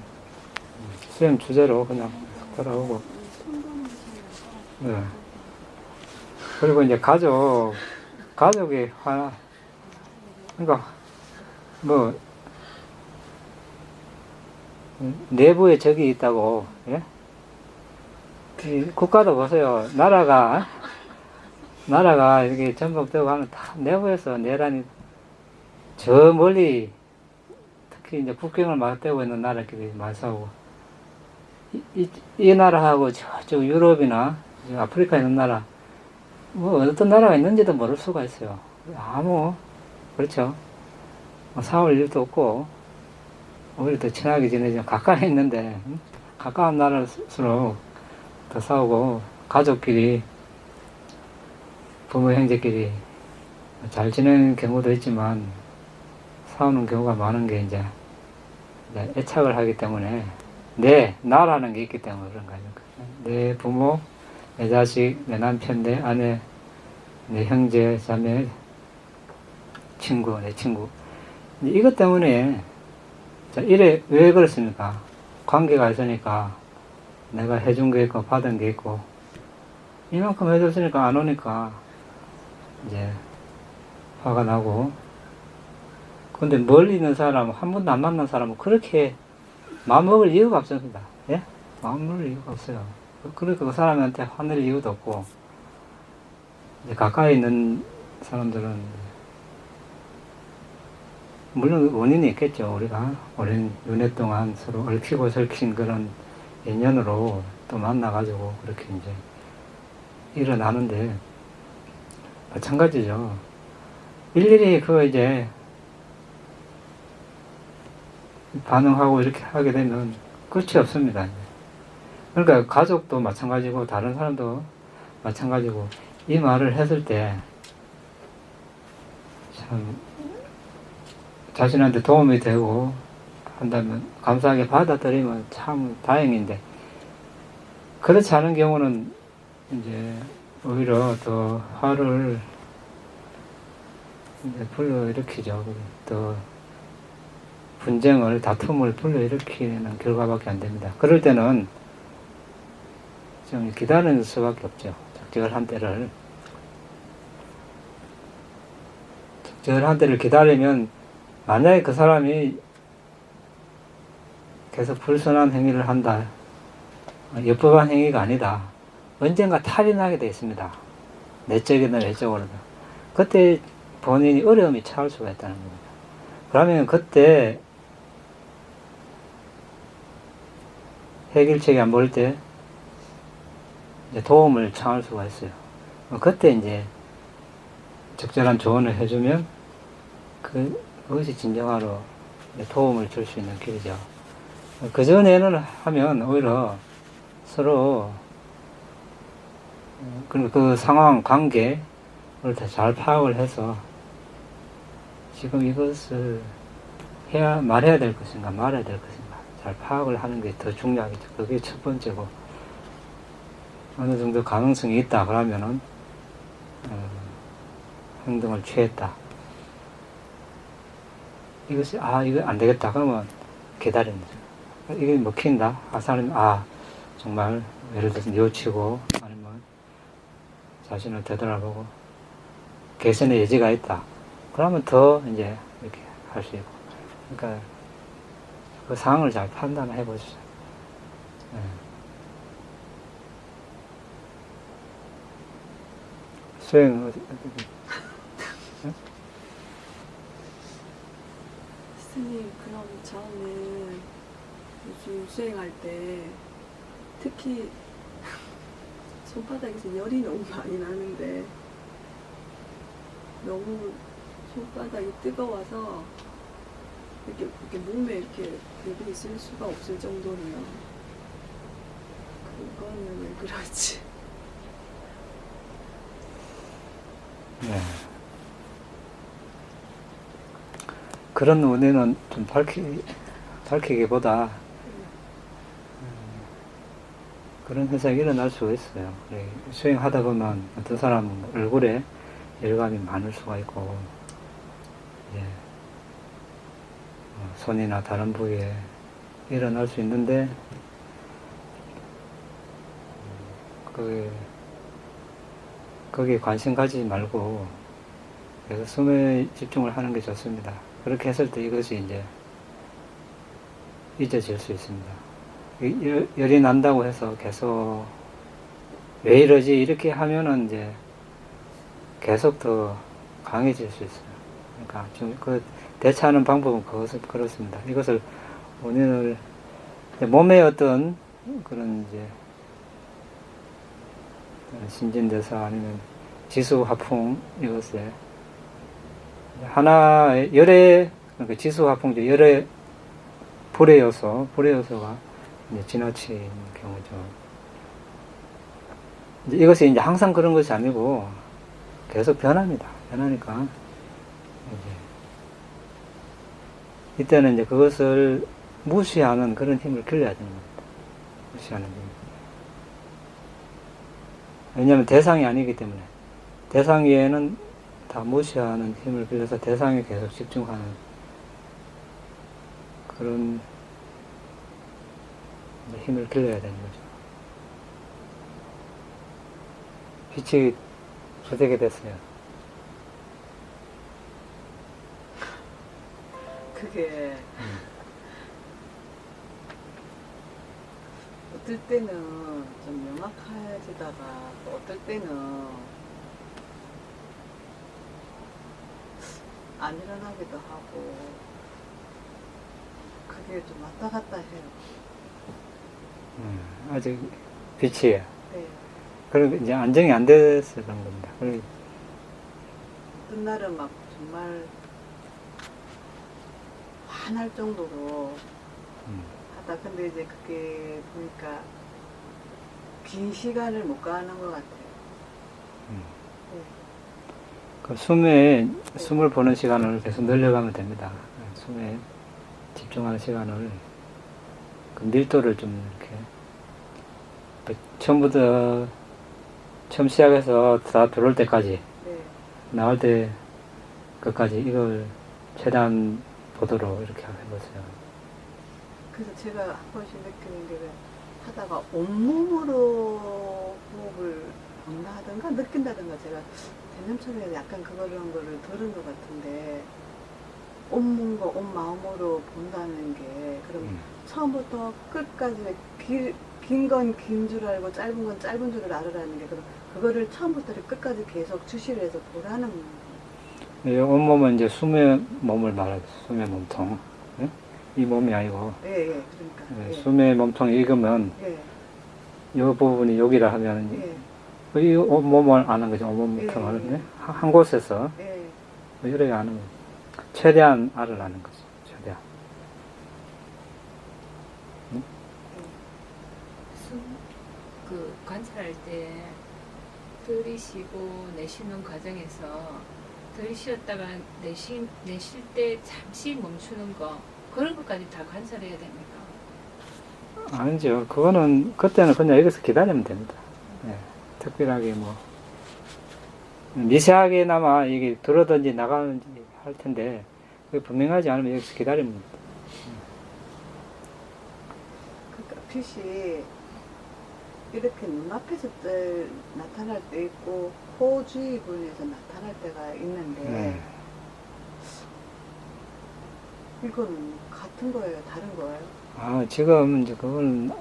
수행 주제로 그냥 돌아오고. 네. 그리고 이제 가족의 화나, 그러니까 뭐 내부에 적이 있다고, 예? 이 국가도 보세요. 나라가 이렇게 전복되고 하면 다 내부에서 내란이 저 멀리 특히 이제 국경을 맞대고 있는 나라끼리 맞서고 이 나라하고 저쪽 유럽이나 아프리카에 있는 나라 뭐 어떤 나라가 있는지도 모를 수가 있어요. 그렇죠. 뭐 싸울 일도 없고 오히려 더 친하게 지내죠. 가까이 있는데 가까운 나라일수록 더 싸우고 가족끼리 부모 형제끼리 잘 지내는 경우도 있지만 싸우는 경우가 많은 게 이제 애착을 하기 때문에 나라는 게 있기 때문에 그런 거 아닙니까? 내 부모, 내 자식, 내 남편, 내 아내, 내 형제, 자매, 내 친구. 이것 때문에 왜 그렇습니까? 관계가 있으니까 내가 해준 게 있고 받은 게 있고 이만큼 해줬으니까 안 오니까 이제 화가 나고. 근데 멀리 있는 사람, 한 번도 안 만난 사람은 그렇게 마음먹을 이유가 없습니다. 예? 마음먹을 이유가 없어요. 그러니까 그 사람한테 화낼 이유도 없고, 이제 가까이 있는 사람들은, 물론 원인이 있겠죠. 우리가 오랜 윤회 동안 서로 얽히고 설킨 그런 인연으로 또 만나가지고 그렇게 이제 일어나는데, 마찬가지죠. 일일이 그거 이제 반응하고 이렇게 하게 되면 끝이 없습니다. 그러니까 가족도 마찬가지고 다른 사람도 마찬가지고 이 말을 했을 때 참 자신한테 도움이 되고 한다면 감사하게 받아들이면 참 다행인데 그렇지 않은 경우는 이제 오히려 더 화를 이제 불러일으키죠. 더 분쟁을, 다툼을 불러일으키는 결과밖에 안 됩니다. 그럴 때는 좀 기다리는 수밖에 없죠. 적절한 때를 기다리면 만약에 그 사람이 계속 불순한 행위를 한다. 엽법한 행위가 아니다. 언젠가 탈이 나게 되어 있습니다. 내적이든 외적으로든. 그때 본인이 어려움이 처할 수가 있다는 겁니다. 그러면 그때 해결책이 안 보일 때 이제 도움을 청할 수가 있어요. 그때 이제 적절한 조언을 해주면 그것이 진정으로 도움을 줄 수 있는 길이죠. 그 전에는 하면 오히려 서로 그 상황, 관계를 더 잘 파악을 해서 지금 이것을 말해야 될 것인가 말아야 될 것인가 잘 파악을 하는 게 더 중요하겠죠. 그게 첫 번째고 어느 정도 가능성이 있다 그러면은 행동을 취했다. 이것이 이거 안 되겠다 그러면 기다리는 거죠. 이게 먹힌다. 사람이 정말 예를 들어서 뉘우치고 아니면 자신을 되돌아보고 개선의 여지가 있다. 그러면 더 이제 이렇게 할 수 있고. 그러니까 그 상황을 잘 판단해 보시죠. 예. 수행
스님, 그럼 저는 요즘 수행할 때 특히 손바닥에서 열이 너무 많이 나는데 너무 손바닥이 뜨거워서 이렇게 몸에 이렇게 벽이 있을 수가 없을 정도로요. 그거는 왜 그러지?
네. 그런 원인은 좀 밝히기보다 그런 현상이 일어날 수가 있어요. 수행하다 보면 어떤 사람은 얼굴에 열감이 많을 수가 있고, 예. 손이나 다른 부위에 일어날 수 있는데, 거기에 관심 가지지 말고, 그래서 숨에 집중을 하는 게 좋습니다. 그렇게 했을 때 이것이 이제 잊어질 수 있습니다. 열이 난다고 해서 계속 왜 이러지 이렇게 하면은 이제 계속 더 강해질 수 있어요. 그러니까 좀 그 대처하는 방법은 그렇습니다. 이것을 원인을 몸의 어떤 그런 이제 신진대사 아니면 지수화풍 이것에 하나의 열의 그러니까 지수화풍 열의 불의 요소가 이제 지나친 경우죠. 이제 이것이 이제 항상 그런 것이 아니고 계속 변합니다. 변하니까 이때는 이제 그것을 무시하는 그런 힘을 길러야 되는 겁니다. 무시하는 힘. 왜냐하면 대상이 아니기 때문에 대상 위에는 다 무시하는 힘을 빌려서 대상에 계속 집중하는 그런 힘을 길러야 되는 거죠. 빛이 부되게 됐어요.
그게 어떨 때는 좀 명확해지다가 또 어떨 때는 안 일어나기도 하고 그게 좀 왔다 갔다 해요.
아직 빛이에요.
네.
그리고 이제 안정이 안 돼서 그런 겁니다. 그리고
어떤 날은 막 정말 화날 정도로 하다. 근데 이제 그게 보니까 긴 시간을 못 가는 것 같아요. 네.
그 숨을 보는 시간을 계속 늘려가면 됩니다. 숨에 집중하는 시간을 그 밀도를 좀 이렇게 처음부터 처음 시작해서 다 들어올 때까지
네.
나올 때 끝까지 이걸 최대한 보도록 이렇게 해보세요.
그래서 제가 한 번씩 느끼는 게 하다가 온몸으로 호흡을 본다든가 느낀다든가 제가 대념처럼 약간 그런 거를 들은 것 같은데 온몸과 온 마음으로 본다는 게 그럼 처음부터 끝까지 긴 건 긴 줄 알고 짧은 건 짧은 줄을 알으라는 게 그럼 그거를 처음부터 끝까지 계속 주시를 해서 보라는
네, 온몸은 이제 숨의 몸을 말하죠. 숨의 몸통. 네? 이 몸이 아니고
예, 그러니까
네,
예.
숨의 몸통이 익으면
예,
이 부분이 여기라 하면
예,
이 온몸을 아는 거죠. 온몸 몸통을
예.
네? 한 곳에서
예.
이렇게 아는 거죠. 최대한 알으라는 거죠. 최대한.
그 관찰할 때 들이쉬고 내쉬는 과정에서 들이쉬었다가 내쉴 때 잠시 멈추는 거 그런 것까지 다 관찰해야 됩니까?
아니죠. 그때는 그냥 여기서 기다리면 됩니다. 네. 특별하게 미세하게나마 이게 들어든지 나가는지 할 텐데, 그게 분명하지 않으면 여기서 기다리면 됩니다.
그러니까 빛이 이렇게 눈앞에서 나타날 때 있고 코 주위 부분에서 나타날 때가 있는데 이거는 같은 거예요? 다른 거예요?
아, 지금 이제 그건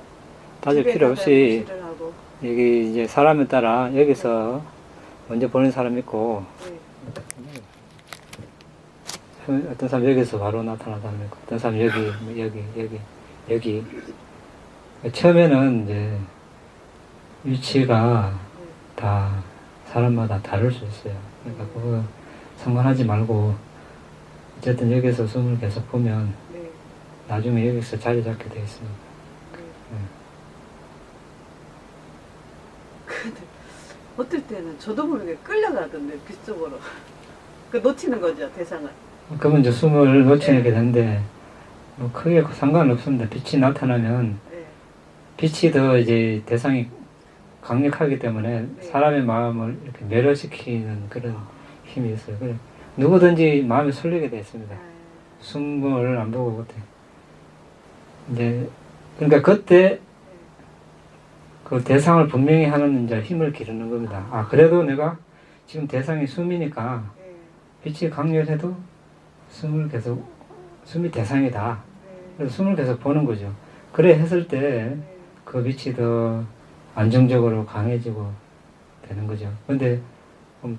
따질
집에
필요
가서
없이
무시를 하고.
여기 이제 사람에 따라 여기서 먼저 보는 사람 있고
네.
어떤 사람 여기서 바로 나타나는 사람 있고 어떤 사람 여기 처음에는 이제 위치가 다 사람마다 다를 수 있어요. 그러니까 그거 상관하지 말고 어쨌든 여기서 숨을 계속 보면
네.
나중에 여기서 자리 잡게 돼 있습니다.
네. 근데 어떨 때는 저도 모르게 끌려가던데 빛 쪽으로. 그 놓치는 거죠 대상을.
그러면 이제 숨을 놓치게 되는데 뭐 크게 상관없습니다. 빛이 나타나면
네.
빛이 더 이제 대상이 강력하기 때문에
네.
사람의 마음을 이렇게 매료시키는 그런 힘이 있어요. 그래 누구든지 마음이 설레게 되어 있습니다.
아,
숨을 안 보고 그때 이제 그러니까 그때 그 대상을 분명히 하는 이제 힘을 기르는 겁니다. 아 그래도 내가 지금 대상이 숨이니까
네.
빛이 강렬해도 숨을 계속 숨이 대상이다.
네.
그래서 숨을 계속 보는 거죠. 그래 했을 때 그 빛이 더 안정적으로 강해지고 되는 거죠. 근데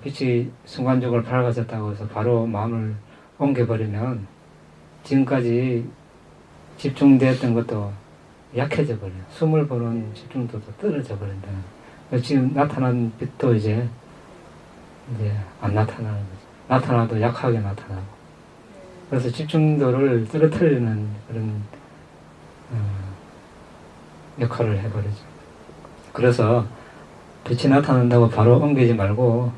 빛이 순간적으로 밝아졌다고 해서 바로 마음을 옮겨버리면 지금까지 집중됐던 것도 약해져 버려요. 숨을 보는 집중도도 떨어져 버린다. 지금 나타난 빛도 이제 안 나타나는 거죠. 나타나도 약하게 나타나고. 그래서 집중도를 떨어뜨리는 그런 역할을 해버리죠. 그래서 빛이 나타난다고 바로 옮기지 말고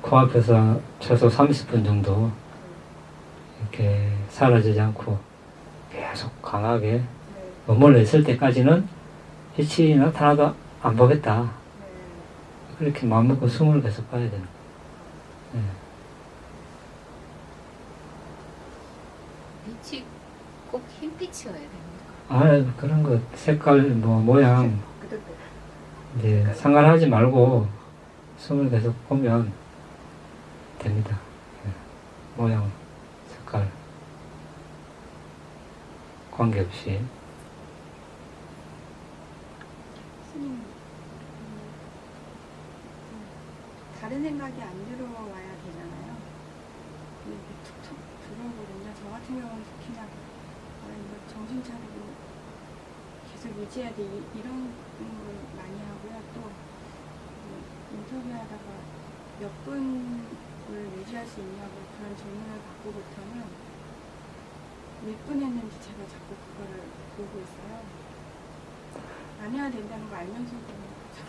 코앞에서 최소 30분 정도 이렇게 사라지지 않고 계속 강하게 머물러 있을 때까지는 빛이 나타나도 안 보겠다. 그렇게 마음먹고 숨을 계속 봐야 되는 거예요.
빛이 꼭 흰빛이어야 됩니까?
아, 그런 거 색깔 뭐 모양 이제 상관하지 말고 숨을 계속 보면 됩니다. 모양, 색깔 관계없이.
스님, 다른 생각이 안 들어와야 되잖아요. 근데 이게 툭툭 들어오거든요. 저 같은 경우는 특히나 이거 정신 차리고 계속 유지해야 돼 이런 걸 많이 하고요. 또 인터뷰하다가 몇 분을 유지할 수 있냐고 그런 질문을 받고부터는 몇 분 했는지 제가 자꾸 그거를 보고 있어요. 안 해야 된다는 거 알면서도 자꾸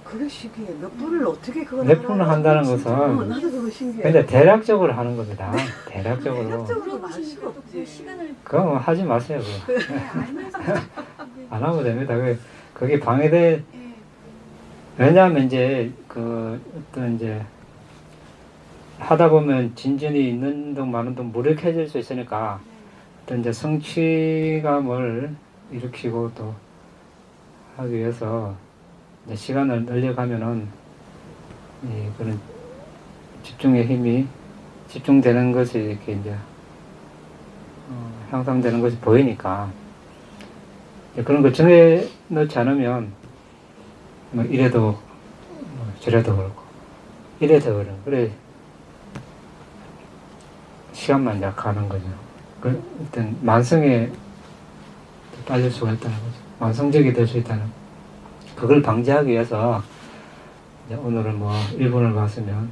그게 신기해. 몇 분을 어떻게 그걸
몇 분을 한다는 것은
나도 그거 신기해.
근데 대략적으로 하는 겁니다. 대략적으로.
대략적으로 알 수가
물어보시니까
없지.
그 시간을
그거 하지 마세요. 그거.
알면서
안 하면 됩니다. 그게 방해돼.
예,
왜냐하면 이제 그 어떤 이제 하다 보면 진전이 있는 동 많은 동 무력해질 수 있으니까 어떤 이제 성취감을 일으키고 또 하기 위해서 이제 시간을 늘려가면은 이 그런 집중의 힘이 집중되는 것이 이렇게 이제 향상되는 것이 보이니까 그런 걸 정해 놓지 않으면 뭐 이래도 뭐 저래도 그렇고 이래도 그런 그래 시간만 약하는 거죠. 그 어떤 만성에 빠질 수가 있다는 거죠. 만성적이 될 수 있다는 그걸 방지하기 위해서 이제 오늘은 뭐 1분을 봤으면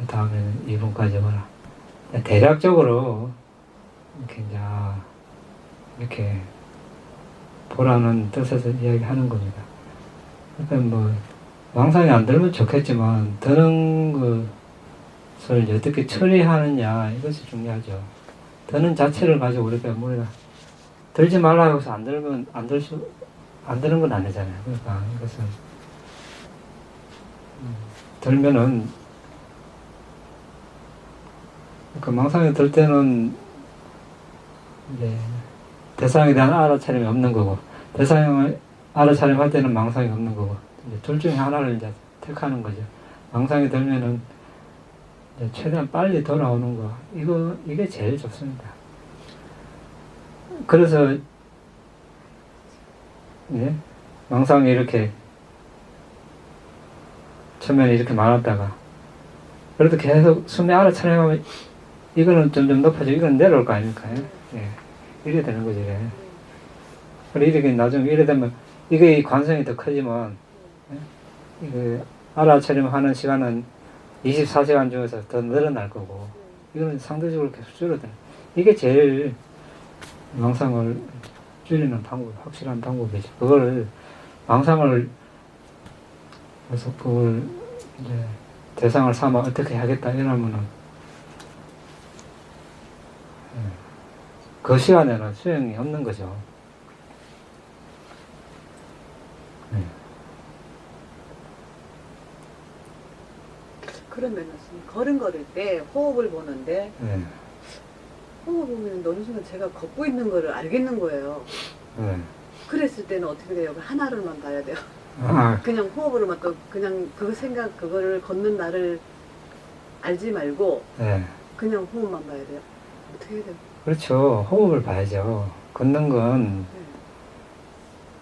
다음에는 2분까지 해봐라. 대략적으로 이렇게 이제 이렇게 보라는 뜻에서 이야기하는 겁니다. 그러니까 뭐 망상이 안 들면 좋겠지만 드는 것을 어떻게 처리하느냐 이것이 중요하죠. 드는 자체를 가지고 우리가 우리가 들지 말라고 해서 안 들면 안 드는 건 아니잖아요. 그러니까 이것은 들면은 그러니까 망상이 들 때는 이제 대상에 대한 알아차림이 없는 거고 대상에 알아차림할 때는 망상이 없는 거고, 이제 둘 중에 하나를 이제 택하는 거죠. 망상이 들면은 이제 최대한 빨리 돌아오는 거, 이게 제일 좋습니다. 그래서, 예, 망상이 이렇게, 처음에는 이렇게 많았다가, 그래도 계속 숨이 알아차림하면, 이거는 점점 높아지고, 이건 내려올 거 아닙니까? 예. 이래 되는 거지, 이래. 그래, 이렇게 나중에 이래 되면, 이게 이 관성이 더 커지면, 예? 이게 알아차림하는 시간은 24시간 중에서 더 늘어날 거고, 이거는 상대적으로 계속 줄어드는. 이게 제일 망상을 줄이는 방법, 확실한 방법이죠. 그걸, 망상을, 그래서 그걸 이제 대상을 삼아 어떻게 하겠다 이러면은, 그 시간에는 수행이 없는 거죠.
그러면 선생님, 걸음 걸을 때 호흡을 보는데
네.
호흡을 보면 어느 순간 제가 걷고 있는 거를 알겠는 거예요.
네.
그랬을 때는 어떻게 돼요? 하나를만 봐야 돼요.
아,
그냥 호흡으로만 또 그냥 그 생각 그거를 걷는 나를 알지 말고
네.
그냥 호흡만 봐야 돼요. 어떻게 해야 돼요?
그렇죠. 호흡을 봐야죠. 걷는 건,
네.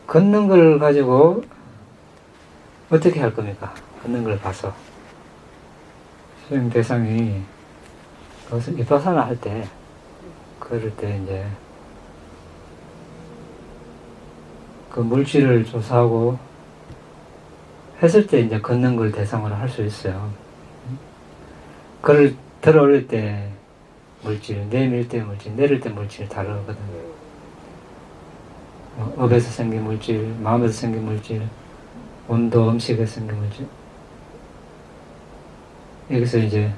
걷는 걸 가지고 어떻게 할 겁니까? 걷는 걸 봐서. 수행 대상이, 그것을 비파사나 할 때, 그럴 때 이제, 그 물질을 조사하고 했을 때 이제 걷는 걸 대상으로 할 수 있어요. 그걸 들어 올릴 때 물질, 내밀 때 물질, 내릴 때 물질 다르거든요. 업에서 생긴 물질, 마음에서 생긴 물질, 온도, 음식에서 생긴 물질. 여기서 이제,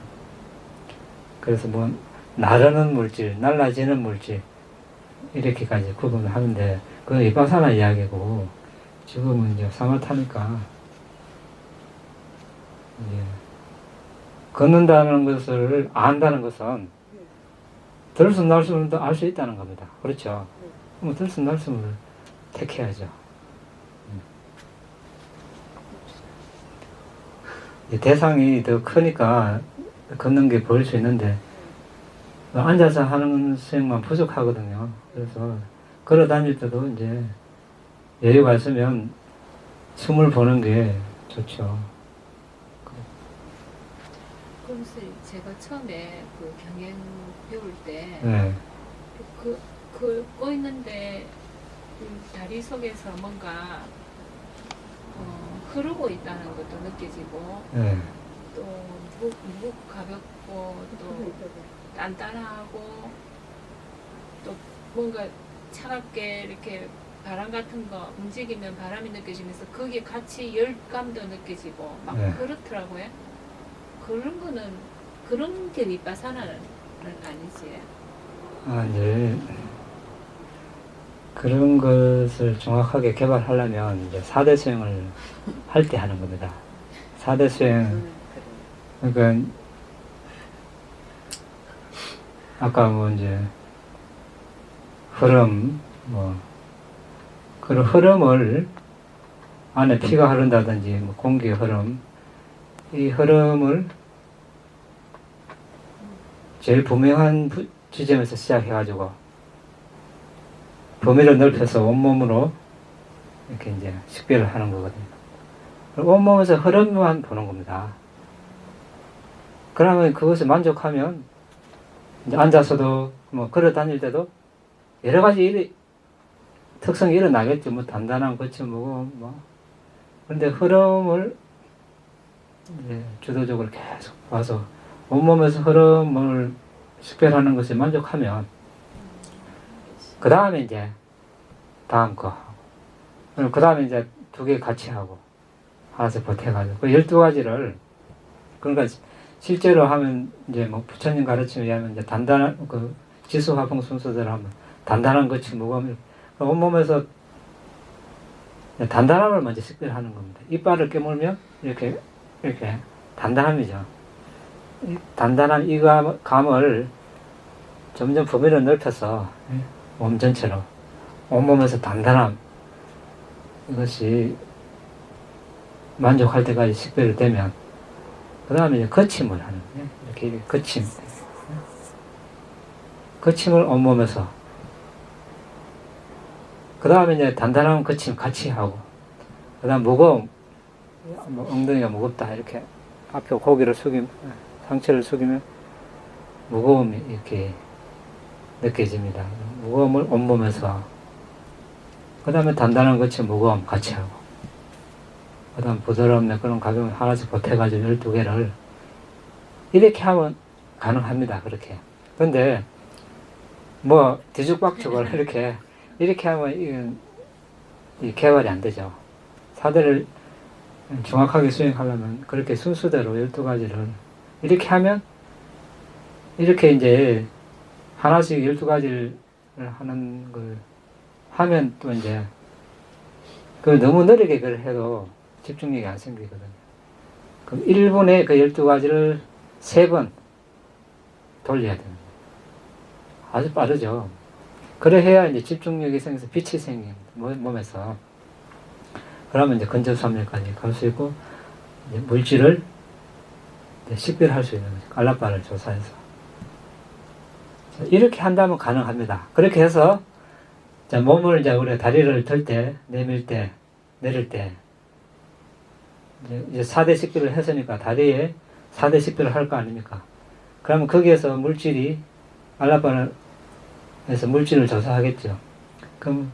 그래서 뭐, 나르는 물질, 날라지는 물질, 이렇게까지 구분을 하는데, 그건 이파사나 이야기고, 지금은 이제 사마타니까, 이제, 걷는다는 것을 안다는 것은, 들숨 날숨을 알 수 있다는 겁니다. 그렇죠? 그럼 들숨 날숨을 택해야죠. 대상이 더 크니까 걷는 게 보일 수 있는데 앉아서 하는 수행만 부족하거든요. 그래서 걸어 다닐 때도 이제 여유가 있으면 숨을 보는 게 좋죠.
그럼 제가 처음에 그 경영 배울 때
네.
걷고 있는데 다리 속에서 뭔가 흐르고 있다는 것도 느껴지고
네.
또 가볍고 또 단단하고 또 뭔가 차갑게 이렇게 바람 같은 거 움직이면 바람이 느껴지면서 거기에 같이 열감도 느껴지고 막
네.
그렇더라고요. 그런 게 비파사나는 아니지.
아, 이제 그런 것을 정확하게 개발하려면 이제 4대 수행을 할 때 하는 겁니다. 4대 수행, 그러니까 아까 뭐 이제 흐름, 뭐 그런 흐름을 안에 피가 흐른다든지 뭐 공기의 흐름, 이 흐름을 제일 분명한 지점에서 시작해가지고 범위를 넓혀서 온몸으로 이렇게 이제 식별을 하는 거거든요. 온몸에서 흐름만 보는 겁니다. 그러면 그것을 만족하면 이제 앉아서도 뭐 걸어 다닐 때도 여러 가지 특성이 일어나겠죠. 뭐 단단한 거쳐 뭐고 뭐. 그런데 흐름을 이제 주도적으로 계속 봐서 온몸에서 흐름을 식별하는 것에 만족하면 그 다음에 이제 다음 거 하고 그 다음에 이제 두 개 같이 하고 하나씩 보태가지고 그 12가지를 그러니까 실제로 하면 이제 뭐 부처님 가르침에 의하면 이제 단단한 그 지수화풍 순서대로 하면 단단한 것이 무거우면 온몸에서 단단함을 먼저 식별하는 겁니다. 이빨을 깨물면 이렇게 단단함이죠. 이 단단한 이 감을 점점 범위를 넓혀서 몸 전체로 온몸에서 단단함 이것이 만족할 때까지 식별되면 그 다음에 이제 거침을 하는 거예요. 이렇게 거침. 거침을 온몸에서 그 다음에 이제 단단한 거침 같이 하고 그 다음 무거움 뭐 엉덩이가 무겁다 이렇게 앞에 고개를 숙이면 상체를 숙이면 무거움이 이렇게 느껴집니다. 무거움을 온몸에서 그 다음에 단단한 거침 무거움 같이 하고 그 다음 부드러움 그런 가벼움 하나씩 보태가지고 12개를 이렇게 하면 가능합니다. 그렇게. 근데 뭐 뒤죽박죽을 이렇게 하면 이건 이 개발이 안 되죠. 사대를 정확하게 수행하려면 그렇게 순수대로 12가지를 이렇게 하면 이렇게 이제 하나씩 12가지를 하는 걸 하면 또 이제 그 너무 느리게 그걸 해도 집중력이 안 생기거든요. 그럼 1분에 그 12가지를 3번 돌려야 됩니다. 아주 빠르죠. 그래 해야 이제 집중력이 생겨서 빛이 생깁니다. 몸에서. 그러면 이제 근접삼멸까지 갈 수 있고, 이제 물질을 이제 식별할 수 있는 거죠. 깔라바를 조사해서. 이렇게 한다면 가능합니다. 그렇게 해서, 자, 몸을 이제 우리가 다리를 들 때, 내밀 때, 내릴 때, 이제 4대 식별을 했으니까 다리에 4대 식별을 할 거 아닙니까? 그러면 거기에서 물질이, 알라바에서 물질을 조사하겠죠. 그럼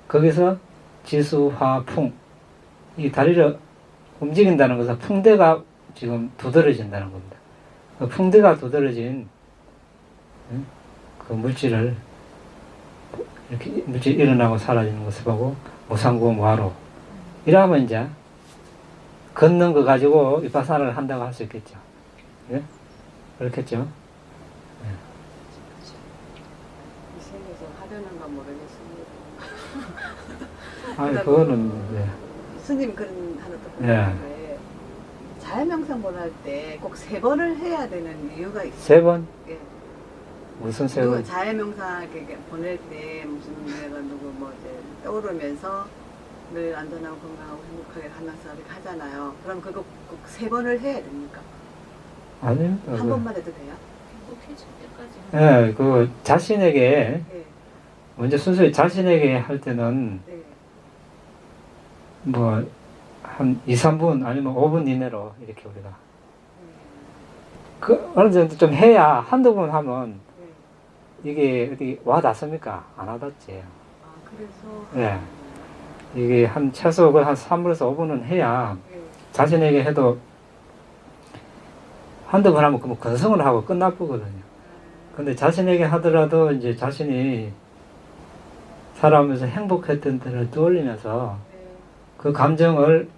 거기서 지수, 화, 풍, 이 다리를 움직인다는 것은 풍대가 지금 두드러진다는 겁니다. 그 풍대가 두드러진 그 물질을 이렇게 물질이 일어나고 사라지는 것을 보고 무상고 무화로 이러면 이제 걷는 거 가지고 위파사나를 한다고 할 수 있겠죠. 예? 그렇겠죠. 예.
이 세계에서 하려는가 모르겠습니다.
아, 그거는 예.
스님 그런 하나 또
예.
궁금한데 자해명상을 할 때 꼭 3번을 해야 되는 이유가 있어요.
3번?
예.
무슨 3번?
자해명상 이렇게 보낼 때 무슨 내가 누구 뭐 이제 떠오르면서 늘 안전하고 건강하고 행복하게 하면서 이렇게 하잖아요. 그럼 그거 꼭 3번을 해야 됩니까?
아니요.
한 번만 해도 돼요?
행복해질 때까지.
예, 그 자신에게
네.
먼저 순수히 자신에게 할 때는
네.
뭐 한 2, 3분 아니면 5분 이내로 이렇게 우리가 그 어느 정도 좀 해야 한두 번 하면
네.
이게 어디 와 닿습니까? 안 와닿지.
아, 그래서.
예. 이게 한 최소 한 3분에서 5분은 해야
네.
자신에게 해도 한두 번 하면 뭐 건성을 하고 끝나보거든요. 근데 자신에게 하더라도 이제 자신이 살아오면서 행복했던 때를 떠올리면서
네.
그 감정을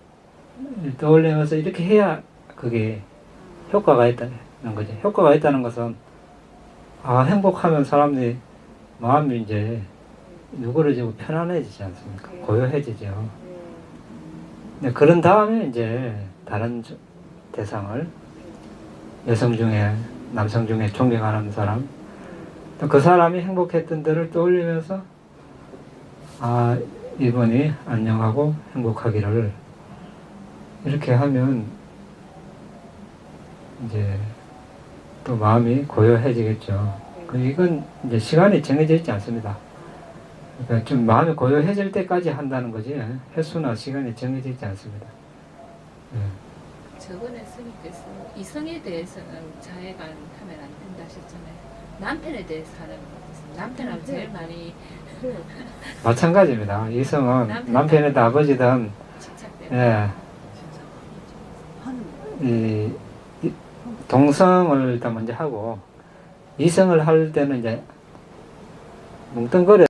떠올리면서 이렇게 해야 그게 효과가 있다는 거죠. 효과가 있다는 것은 아, 행복하면 사람들이 마음이 이제 누그러지고 편안해지지 않습니까?
네.
고요해지죠.
네.
네, 그런 다음에 이제 다른 대상을 여성 중에 남성 중에 존경하는 사람 또 그 사람이 행복했던 때를 떠올리면서 아, 이분이 안녕하고 행복하기를 이렇게 하면 이제 또 마음이 고요해지겠죠. 이건 이제 시간이 정해져 있지 않습니다. 그러니까 좀 마음이 고요해질 때까지 한다는 거지 횟수나 시간이 정해져 있지 않습니다.
저번에 스님께서 이성에 대해서는 자해가 하면 안 된다 하셨잖아요. 남편에 대해서 하는 것 같아요. 남편하고 제일 많이
마찬가지입니다. 이성은 남편이든 아버지든
집착되고.
예,
진짜. 하는
이 동성을 일단 먼저 하고 이성을 할 때는 이제 뭉뚱그려